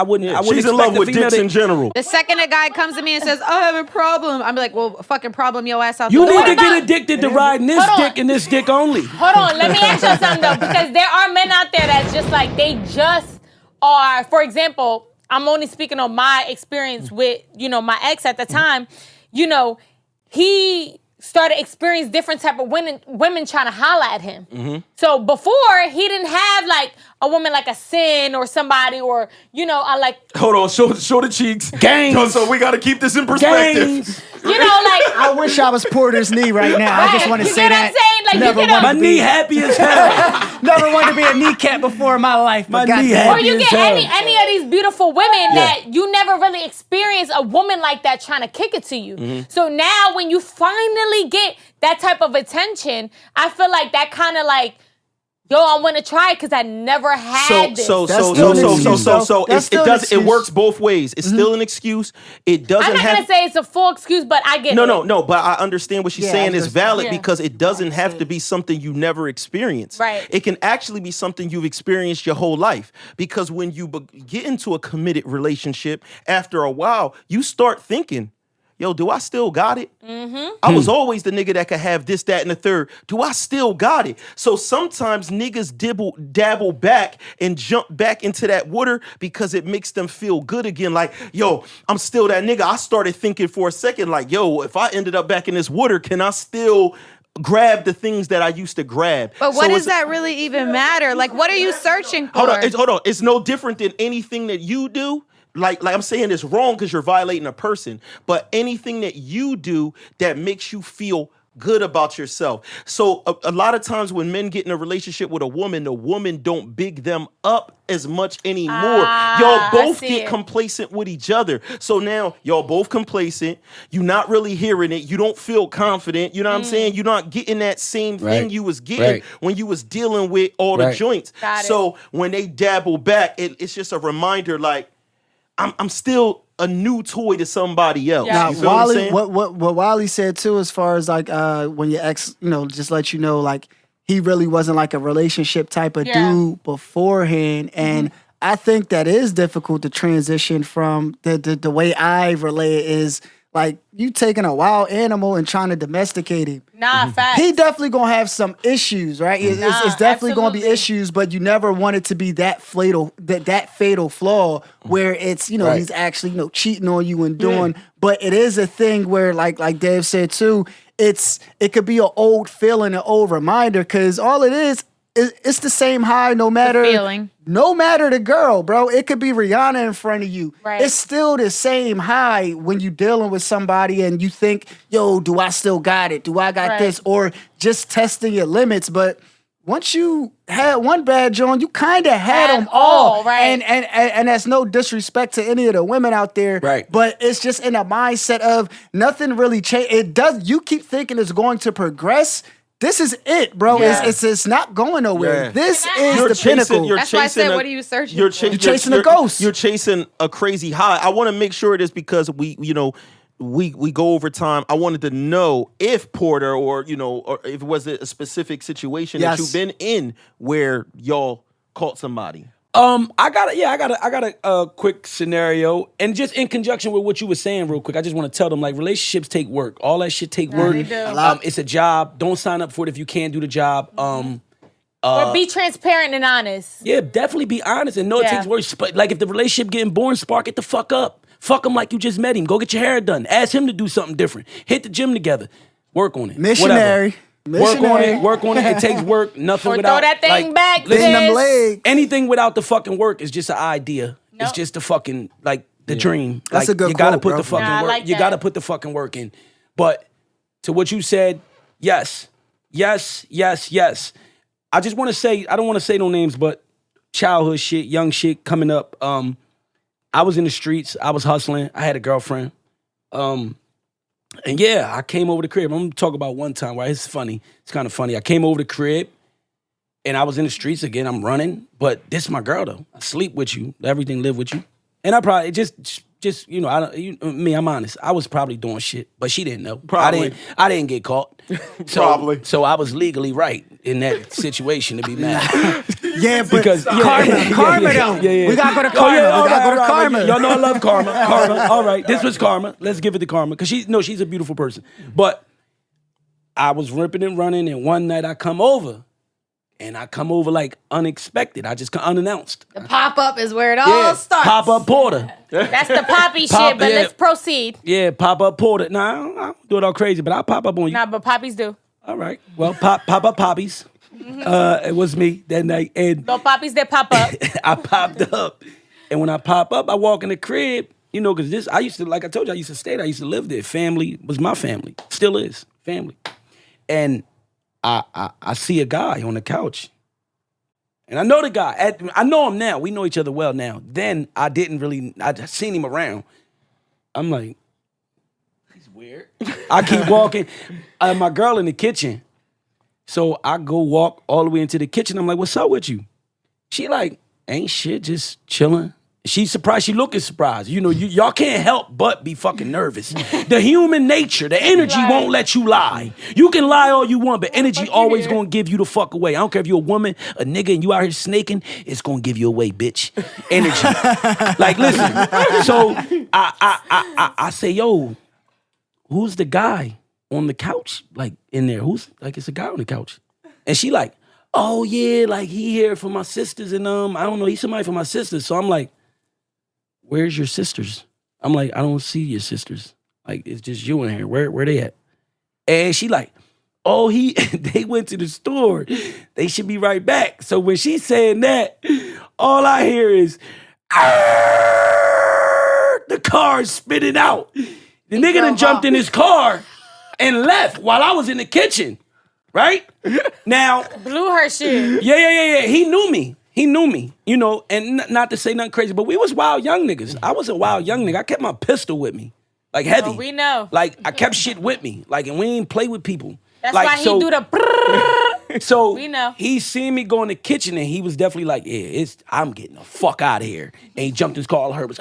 She's in love with dicks in general. The second a guy comes to me and says, "I have a problem," I'm like, "Well, fucking problem your ass out." You need to get addicted to riding this dick and this dick only. Hold on, let me ask you something though, because there are men out there that's just like, they just are. For example, I'm only speaking on my experience with, my ex at the time. He started experiencing different type of women trying to holler at him. Mm-hmm. So before, he didn't have like a woman like a Sin or somebody, or I like. Hold on, show the cheeks. Gangs. So we got to keep this in perspective. Gangs. I wish I was Porter's knee right now. Right. I just want to You say get what that. I'm saying? Like, My knee happy as hell. Never wanted to be a kneecap before in my life. My but knee goddamn. happy. Or you as get hell. any of these beautiful women that you never really experience a woman like that trying to kick it to you. Mm-hmm. So now when you finally get that type of attention, I feel like that kind of like, yo, I want to try it because I never had this. It works both ways. It's still an excuse. It doesn't I'm not have gonna say it's a full excuse, but I get it. No, but I understand what she's saying is valid because it doesn't have to be something you never experienced. Right. It can actually be something you've experienced your whole life, because when you get into a committed relationship, after a while, you start thinking, yo, do I still got it? Mm-hmm. I was always the nigga that could have this, that, and the third. Do I still got it? So sometimes niggas dabble back and jump back into that water because it makes them feel good again. Like, yo, I'm still that nigga. I started thinking for a second, like, yo, if I ended up back in this water, can I still grab the things that I used to grab? But what does that really even matter? Like, what are you searching for? Hold on. It's no different than anything that you do. Like I'm saying, it's wrong because you're violating a person, but anything that you do that makes you feel good about yourself. So a lot of times when men get in a relationship with a woman, the woman don't big them up as much anymore. Y'all both get complacent with each other. So now y'all both complacent. You're not really hearing it. You don't feel confident. You know what I'm saying? You're not getting that same thing you was getting when you was dealing with all the joints. So when they dabble back, it's just a reminder, like, I'm still a new toy to somebody else. Now, You feel what I'm saying? what Wally said too, as far as like when your ex, just let you know, like he really wasn't like a relationship type of dude beforehand, and I think that is difficult to transition from. The way I relay it is like you taking a wild animal and trying to domesticate him. Nah, facts. He definitely gonna have some issues, right? It's definitely gonna be issues, but you never want it to be that fatal flaw where it's he's actually cheating on you and doing. But it is a thing where like Dave said too, it could be an old feeling, an old reminder, because all it is it's the same high no matter the girl, bro. It could be Rihanna in front of you. Right. It's still the same high when you dealing with somebody and you think, yo, do I still got it? Do I got this? Or just testing your limits. But once you had one bad joint, you kind of had them all. Right. And that's no disrespect to any of the women out there. Right. But it's just in a mindset of nothing really changed. You keep thinking it's going to progress. This is it, bro. Yeah. It's not going nowhere. Yeah. This is the pinnacle. That's why I said, what are you searching You're chasing a ghost. You're chasing a crazy high. I want to make sure it is because we go over time. I wanted to know if Porter or if it was a specific situation that you've been in where y'all caught somebody. I got a quick scenario, and just in conjunction with what you were saying real quick, I just want to tell them, like, relationships take work. All that shit take work. They do. It's a job. Don't sign up for it if you can't do the job. Or be transparent and honest. Yeah, definitely be honest and know it takes work. Like, if the relationship getting boring, spark it the fuck up. Fuck him like you just met him. Go get your hair done. Ask him to do something different. Hit the gym together. Work on it. Missionary. Whatever. Work on it. It takes work. Nothing Or without. throw that thing back, listen, Bend them sis. legs. anything without the fucking work is just an idea. Nope. It's just the fucking the dream. That's like, a good you gotta quote, put bro. the fucking Nah, I work. like you that. gotta put the fucking work in. But to what you said, yes. I just want to say, I don't want to say no names, but childhood shit, young shit coming up. I was in the streets. I was hustling. I had a girlfriend. And yeah, I came over the crib. I'm gonna talk about one time, right? It's funny. It's kind of funny. I came over the crib and I was in the streets again. I'm running, but this is my girl though. I sleep with you. Everything live with you. And I probably just you know, I'm honest. I was probably doing shit, but she didn't know. Probably. I didn't get caught. So, Probably. So I was legally right in that situation to be mad. Yeah, but Because karma though. Yeah. We gotta go to Oh, karma. yeah, We gotta go to all right. karma. Y'all know I love karma. Karma. All right. This was karma. Let's give it to karma. Because she's a beautiful person. But I was ripping and running, and one night I come over. And I come over like unexpected. I just come unannounced. The pop up is where it all starts. Pop up porter. That's the poppy Pop- shit, but yeah. let's proceed. Yeah, pop up porter. Nah, I don't do it all crazy, but I'll pop up on you. Nah, but poppies do. All right. Well, pop up poppies. It was me that night. And Little poppies that pop up. I popped up. And when I pop up, I walk in the crib, you know, because I used to, like I told you, I used to stay there. I used to live there. Family was my family. Still is. Family. And I see a guy on the couch. And I know the guy. I know him now. We know each other well now. Then I just seen him around. I'm like, he's weird. I keep walking. My girl in the kitchen. So I go walk all the way into the kitchen. I'm like, what's up with you? She like, ain't shit, just chilling. She's surprised. She looking surprised. You know, y'all can't help but be fucking nervous. The human nature, the energy won't let you lie. You can lie all you want, but energy always gonna give you the fuck away. I don't care if you're a woman, a nigga, and you out here snaking, it's gonna give you away, bitch. Energy. Like, listen. So I say, yo, who's the guy on the couch? Like, in there? It's a guy on the couch. And she like, oh yeah, like he here for my sisters, and I don't know, he's somebody for my sisters. So I'm like, where's your sisters? I'm like, I don't see your sisters. Like, it's just you in here. Where they at? And she like, oh, they went to the store. They should be right back. So when she's saying that, all I hear is, the car's spitting out. The nigga done jumped in his car and left while I was in the kitchen, right? Now, Blew her shit. yeah. He knew me, you know, and not to say nothing crazy, but we was wild young niggas. I was a wild young nigga. I kept my pistol with me, like heavy. Oh, we know. Like, I kept shit with me, like, and we ain't play with people. That's like, why he so, do the brrrr. So We know. he seen me go in the kitchen, and he was definitely like, yeah, I'm getting the fuck out of here. And he jumped in his car, all I heard was,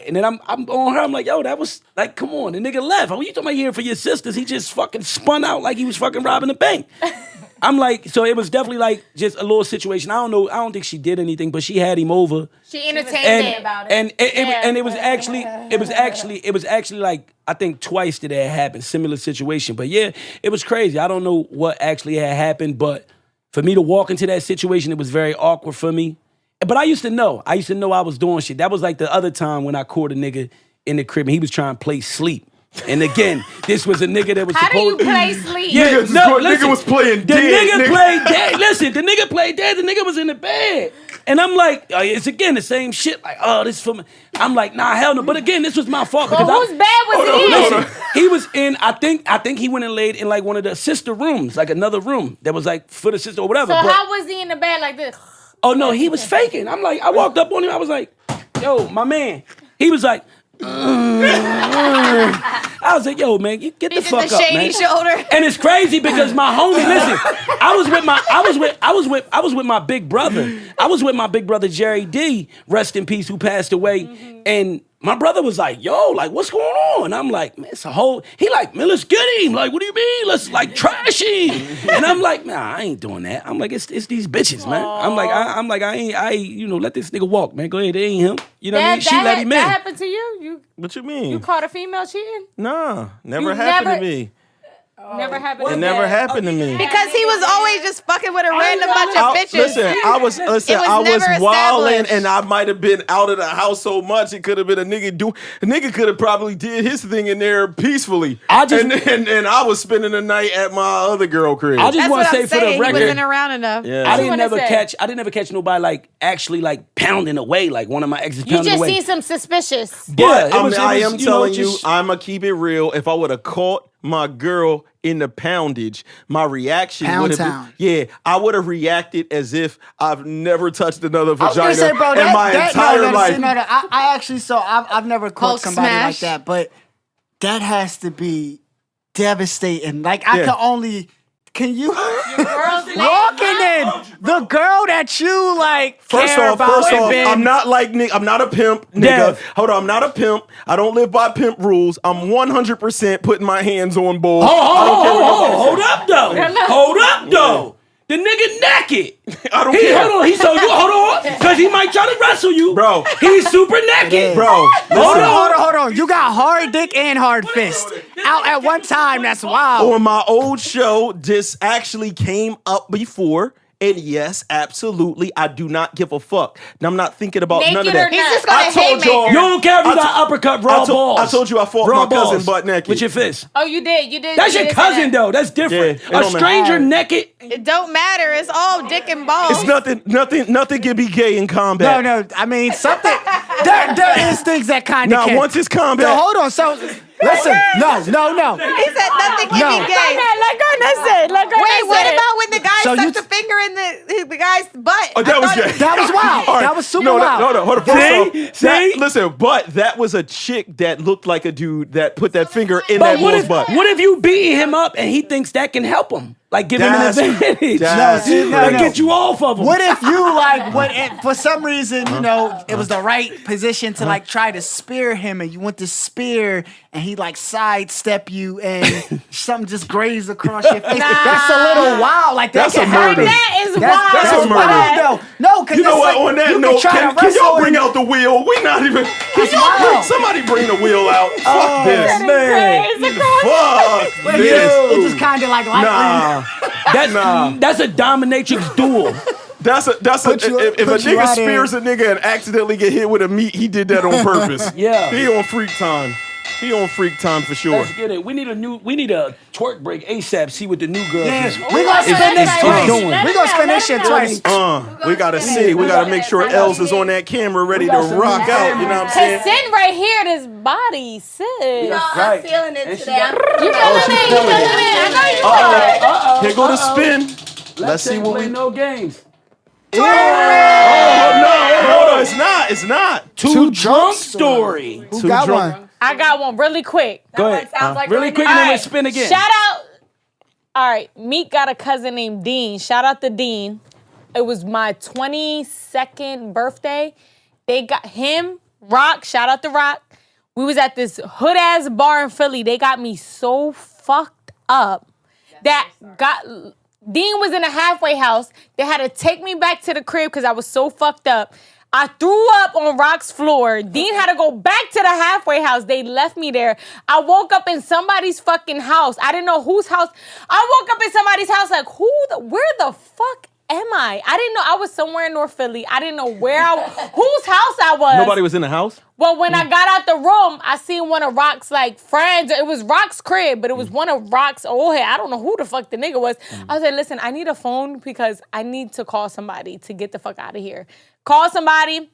and then I'm on her, I'm like, yo, that was, like, come on, the nigga left. What you talking about here for your sisters? He just fucking spun out like he was fucking robbing a bank. I'm like, so it was definitely like just a little situation. I don't know. I don't think she did anything, but she had him over. She entertained And, it about it. and it was actually like, I think twice that it had happened, similar situation. But yeah, it was crazy. I don't know what actually had happened, but for me to walk into that situation, it was very awkward for me. But I used to know. I was doing shit. That was like the other time when I caught a nigga in the crib and he was trying to play sleep. And again, this was a nigga that was How do you supposed play sleep? Yeah, Nigga was playing the dead. nigga played dead. Listen, the nigga played dead. The nigga was in the bed. And I'm like, it's again the same shit. Like, oh, this is for me. I'm like, nah, hell no. But again, this was my fault. Well, whose bed was he in? Listen, he was in, I think he went and laid in like one of the sister rooms, like another room that was like for the sister or whatever. So But, how was he in the bed like this? oh no, he was faking. I'm like, I walked up on him. I was like, yo, my man. He was like, I was like, yo, man, you get the He did fuck the up, shady man. shoulder. And it's crazy because my homie, listen, I was with my big brother. I was with my big brother Jerry D, rest in peace, who passed away. Mm-hmm. And my brother was like, yo, like, what's going on? I'm like, man, it's a whole, he like, man, let's get him. Like, what do you mean? Let's like trash him. And I'm like, nah, I ain't doing that. I'm like, it's these bitches, man. I'm like, I you know, let this nigga walk, man. Go ahead, it ain't him. You know what I mean? She let him in. That happened to you? What you mean? You caught a female cheating? Nah, never You happened never- to me. Never happened. It never happened to me. Because he was always just fucking with a random bunch of bitches. Listen, I was It was wilding, never established. and I might have been out of the house so much it could have been a nigga could have probably did his thing in there peacefully. And I was spending the night at my other girl crib. I just That's want what to say I'm for saying. the He record, wasn't around enough. Yeah. I didn't say? never catch nobody like actually like pounding away like one of my exes You pounding just away. see some suspicious. But Yeah, I am telling you, just- I'ma keep it real. If I would have caught my girl in the poundage, my reaction would have Pound been, I would have reacted as if I've never touched another I was gonna vagina say, bro, in my entire life. I actually I've never caught Hulk somebody smash. like that, but that has to be devastating. Like I Yeah. can only. Can you walking in the girl that you like? First care off, about and been- I'm not like Nick. I'm not a pimp, nigga. Dev. Hold on, I'm not a pimp. I don't live by pimp rules. I'm 100% putting my hands on bull. Hold up though. The nigga naked. I don't care. Hold on, because he might try to wrestle you. Bro. He's super naked. Bro, Hold on. You got hard dick and hard fist out at one time. That's wild. on my old show, this actually came up before. And yes, absolutely, I do not give a fuck. And I'm not thinking about none of Naked that. or not. He's just gonna I told y'all. You don't care if you I got uppercut raw balls. I told you I fought Raw my cousin balls butt naked. with your fist. Oh, you did. That's you your did say cousin that. though. That's different. Yeah, it A don't stranger matter. naked. It don't matter. It's all dick and balls. It's nothing can be gay in combat. No. I mean something. There is things that kind of Now, can. once it's combat, So hold on. So listen. No. He said nothing can No. be gay. Let Garnett say it. Wait, what about when the guy So you stuck the finger in the guy's butt? Oh, that I was thought- gay. That was wild. All right. That was super no, wild. No, hold on. First See? off, listen, but that was a chick that looked like a dude that put that finger in But that what bull's if butt. what if you beating him up and he thinks that can help him? Like give him an That's- advantage. that's No, Like no. get you off of him. What if you for some reason, it was the right position to like try to spear him and you went to spear and he like sidestep you and something just grazed across your face. That's a little wild. Like That's that a can murder. happen. That is That's wild. a murder. Wild, though. No, because You know what? On that note, can y'all bring out the wheel? We not even. Can y'all wild. somebody bring the wheel out? Fuck this. man. Fuck It this. just kind of like lightly. That's a dominatrix duel. That's a Put you- if a put you nigga out in. spears a nigga and accidentally get hit with a meat, he did that on purpose. Yeah. He on freak time. He on freak time for sure. Let's get it. We need a twerk break ASAP. See what the new girl is. We're gonna spend this twice. doing? We're gonna spend this shit twice. We gotta see. We gotta make sure Els is on that camera ready to rock out. You know what I'm saying? Cause sitting right here, this body, sis. Right. I'm feeling it And she today. got- You feeling it? You feeling it? I know you are. Here go the spin. Let's see what play we. no games. Oh no! It's not. Too drunk story. Who got drunk. one? I got one really quick. Go ahead. sounds like Really right quick now. and then we Alright, spin again. Shout out. All right, Meek got a cousin named Dean. Shout out to Dean. It was my 22nd birthday. They got him, Rock. Shout out to Rock. We was at this hood ass bar in Philly. They got me so fucked up that Dean was in a halfway house. They had to take me back to the crib because I was so fucked up. I threw up on Rock's floor. Dean had to go back to the halfway house. They left me there. I woke up in somebody's fucking house. I didn't know whose house. I woke up in somebody's house like, where the fuck am I? I didn't know. I was somewhere in North Philly. I didn't know whose house I was. Nobody was in the house. Well, when I got out the room, I seen one of Rock's like friends. It was Rock's crib, but it was one of Rock's old head. I don't know who the fuck the nigga was. I was like, listen, I need a phone because I need to call somebody to get the fuck out of here. Call somebody.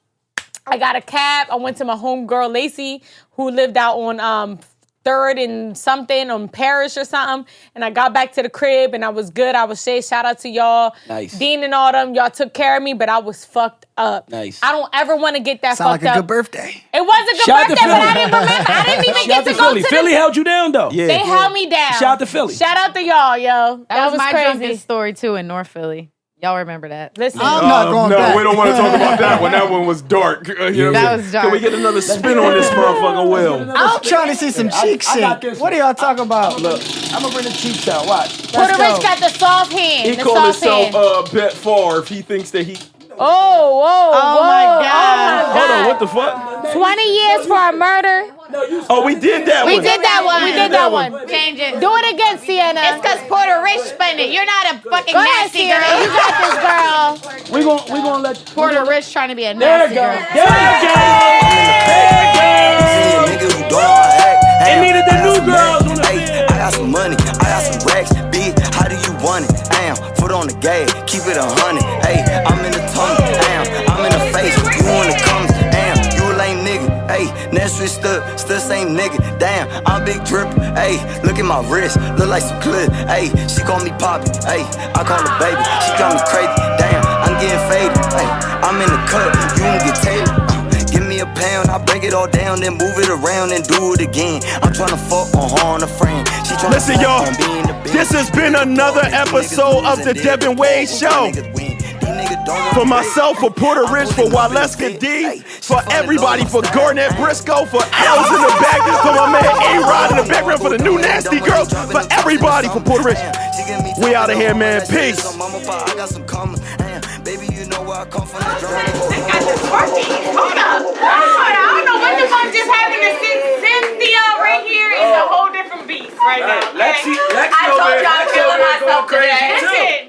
I got a cab. I went to my homegirl Lacey, who lived out on 3rd and something on Parish or something. And I got back to the crib and I was good. I was safe. Shout out to y'all. Nice. Dean and all them. Y'all took care of me, but I was fucked up. Nice. I don't ever want to get that Sound fucked like a up. good birthday. It was a good Shout out to birthday, but I Philly. didn't remember. I didn't even Shout get out to to go Philly. to Philly the... held you down though. Yeah. They held me down. Shout out to Philly. Shout out to y'all, yo. That was my crazy. drunkest story too in North Philly. Y'all remember that? Listen. I'm not going no, back. we don't want to talk about that one. That one was dark. You know what I'm That saying? was dark. Can we get another spin on this motherfucker, Will? I'm trying to see some cheek I got shit. this What are y'all talking about? Look, I'm gonna bring the cheeks out. Watch. Puerto go. Rich got the soft hand. He the called soft hand. himself Bet Favre. He thinks that he. Oh my God. Hold on, what the fuck? 20 years for a murder. Oh, we did that one. We did that one. We did that one. Change it. Do it again, Sienna. It's because Puerto Rich spent it. You're not a fucking Go ahead, nasty Sienna. girl. You got this, girl. We gonna let Puerto Rich trying to be a There nasty you go. girl. There you go. See a nigga who don't know how to act. They Damn, needed the I got new some girls money. on the Hey, field. I got some money, I got some racks. Big, how do you want it? Damn, foot on the gas, keep it 100. Hey, I'm in the tunnel. Damn, I'm in the face. You wanna come? Damn, you a lame nigga. Hey, next switch still same nigga. Damn, I'm big drip. Hey, look at my wrist, look like some clip. Hey, she call me Poppy. Hey, I call her baby. She call me crazy. Damn, I'm getting faded. Hey, I'm in the cut. You won't get tailored. Give me a pound, I break it all down, then move it around and do it again. I'm tryna fuck on a friend. She tryna Listen, fuck y'all, on being the bitch. this has been another episode of the Devinwade Show. For myself, for Puerto Rich, for Waleska D, for everybody, for Garnett Briscoe, for Els in the back, for my man A-Rod in the background, for the new nasty girls, for everybody, for Puerto Rich. We outta here, man. Peace. Baby, you know where I come from. Hold up. I don't know what the fuck just happened to Cynthia right here is a whole different beast right now. Lexi I told over y'all I'm there feeling going myself crazy today. too. Listen,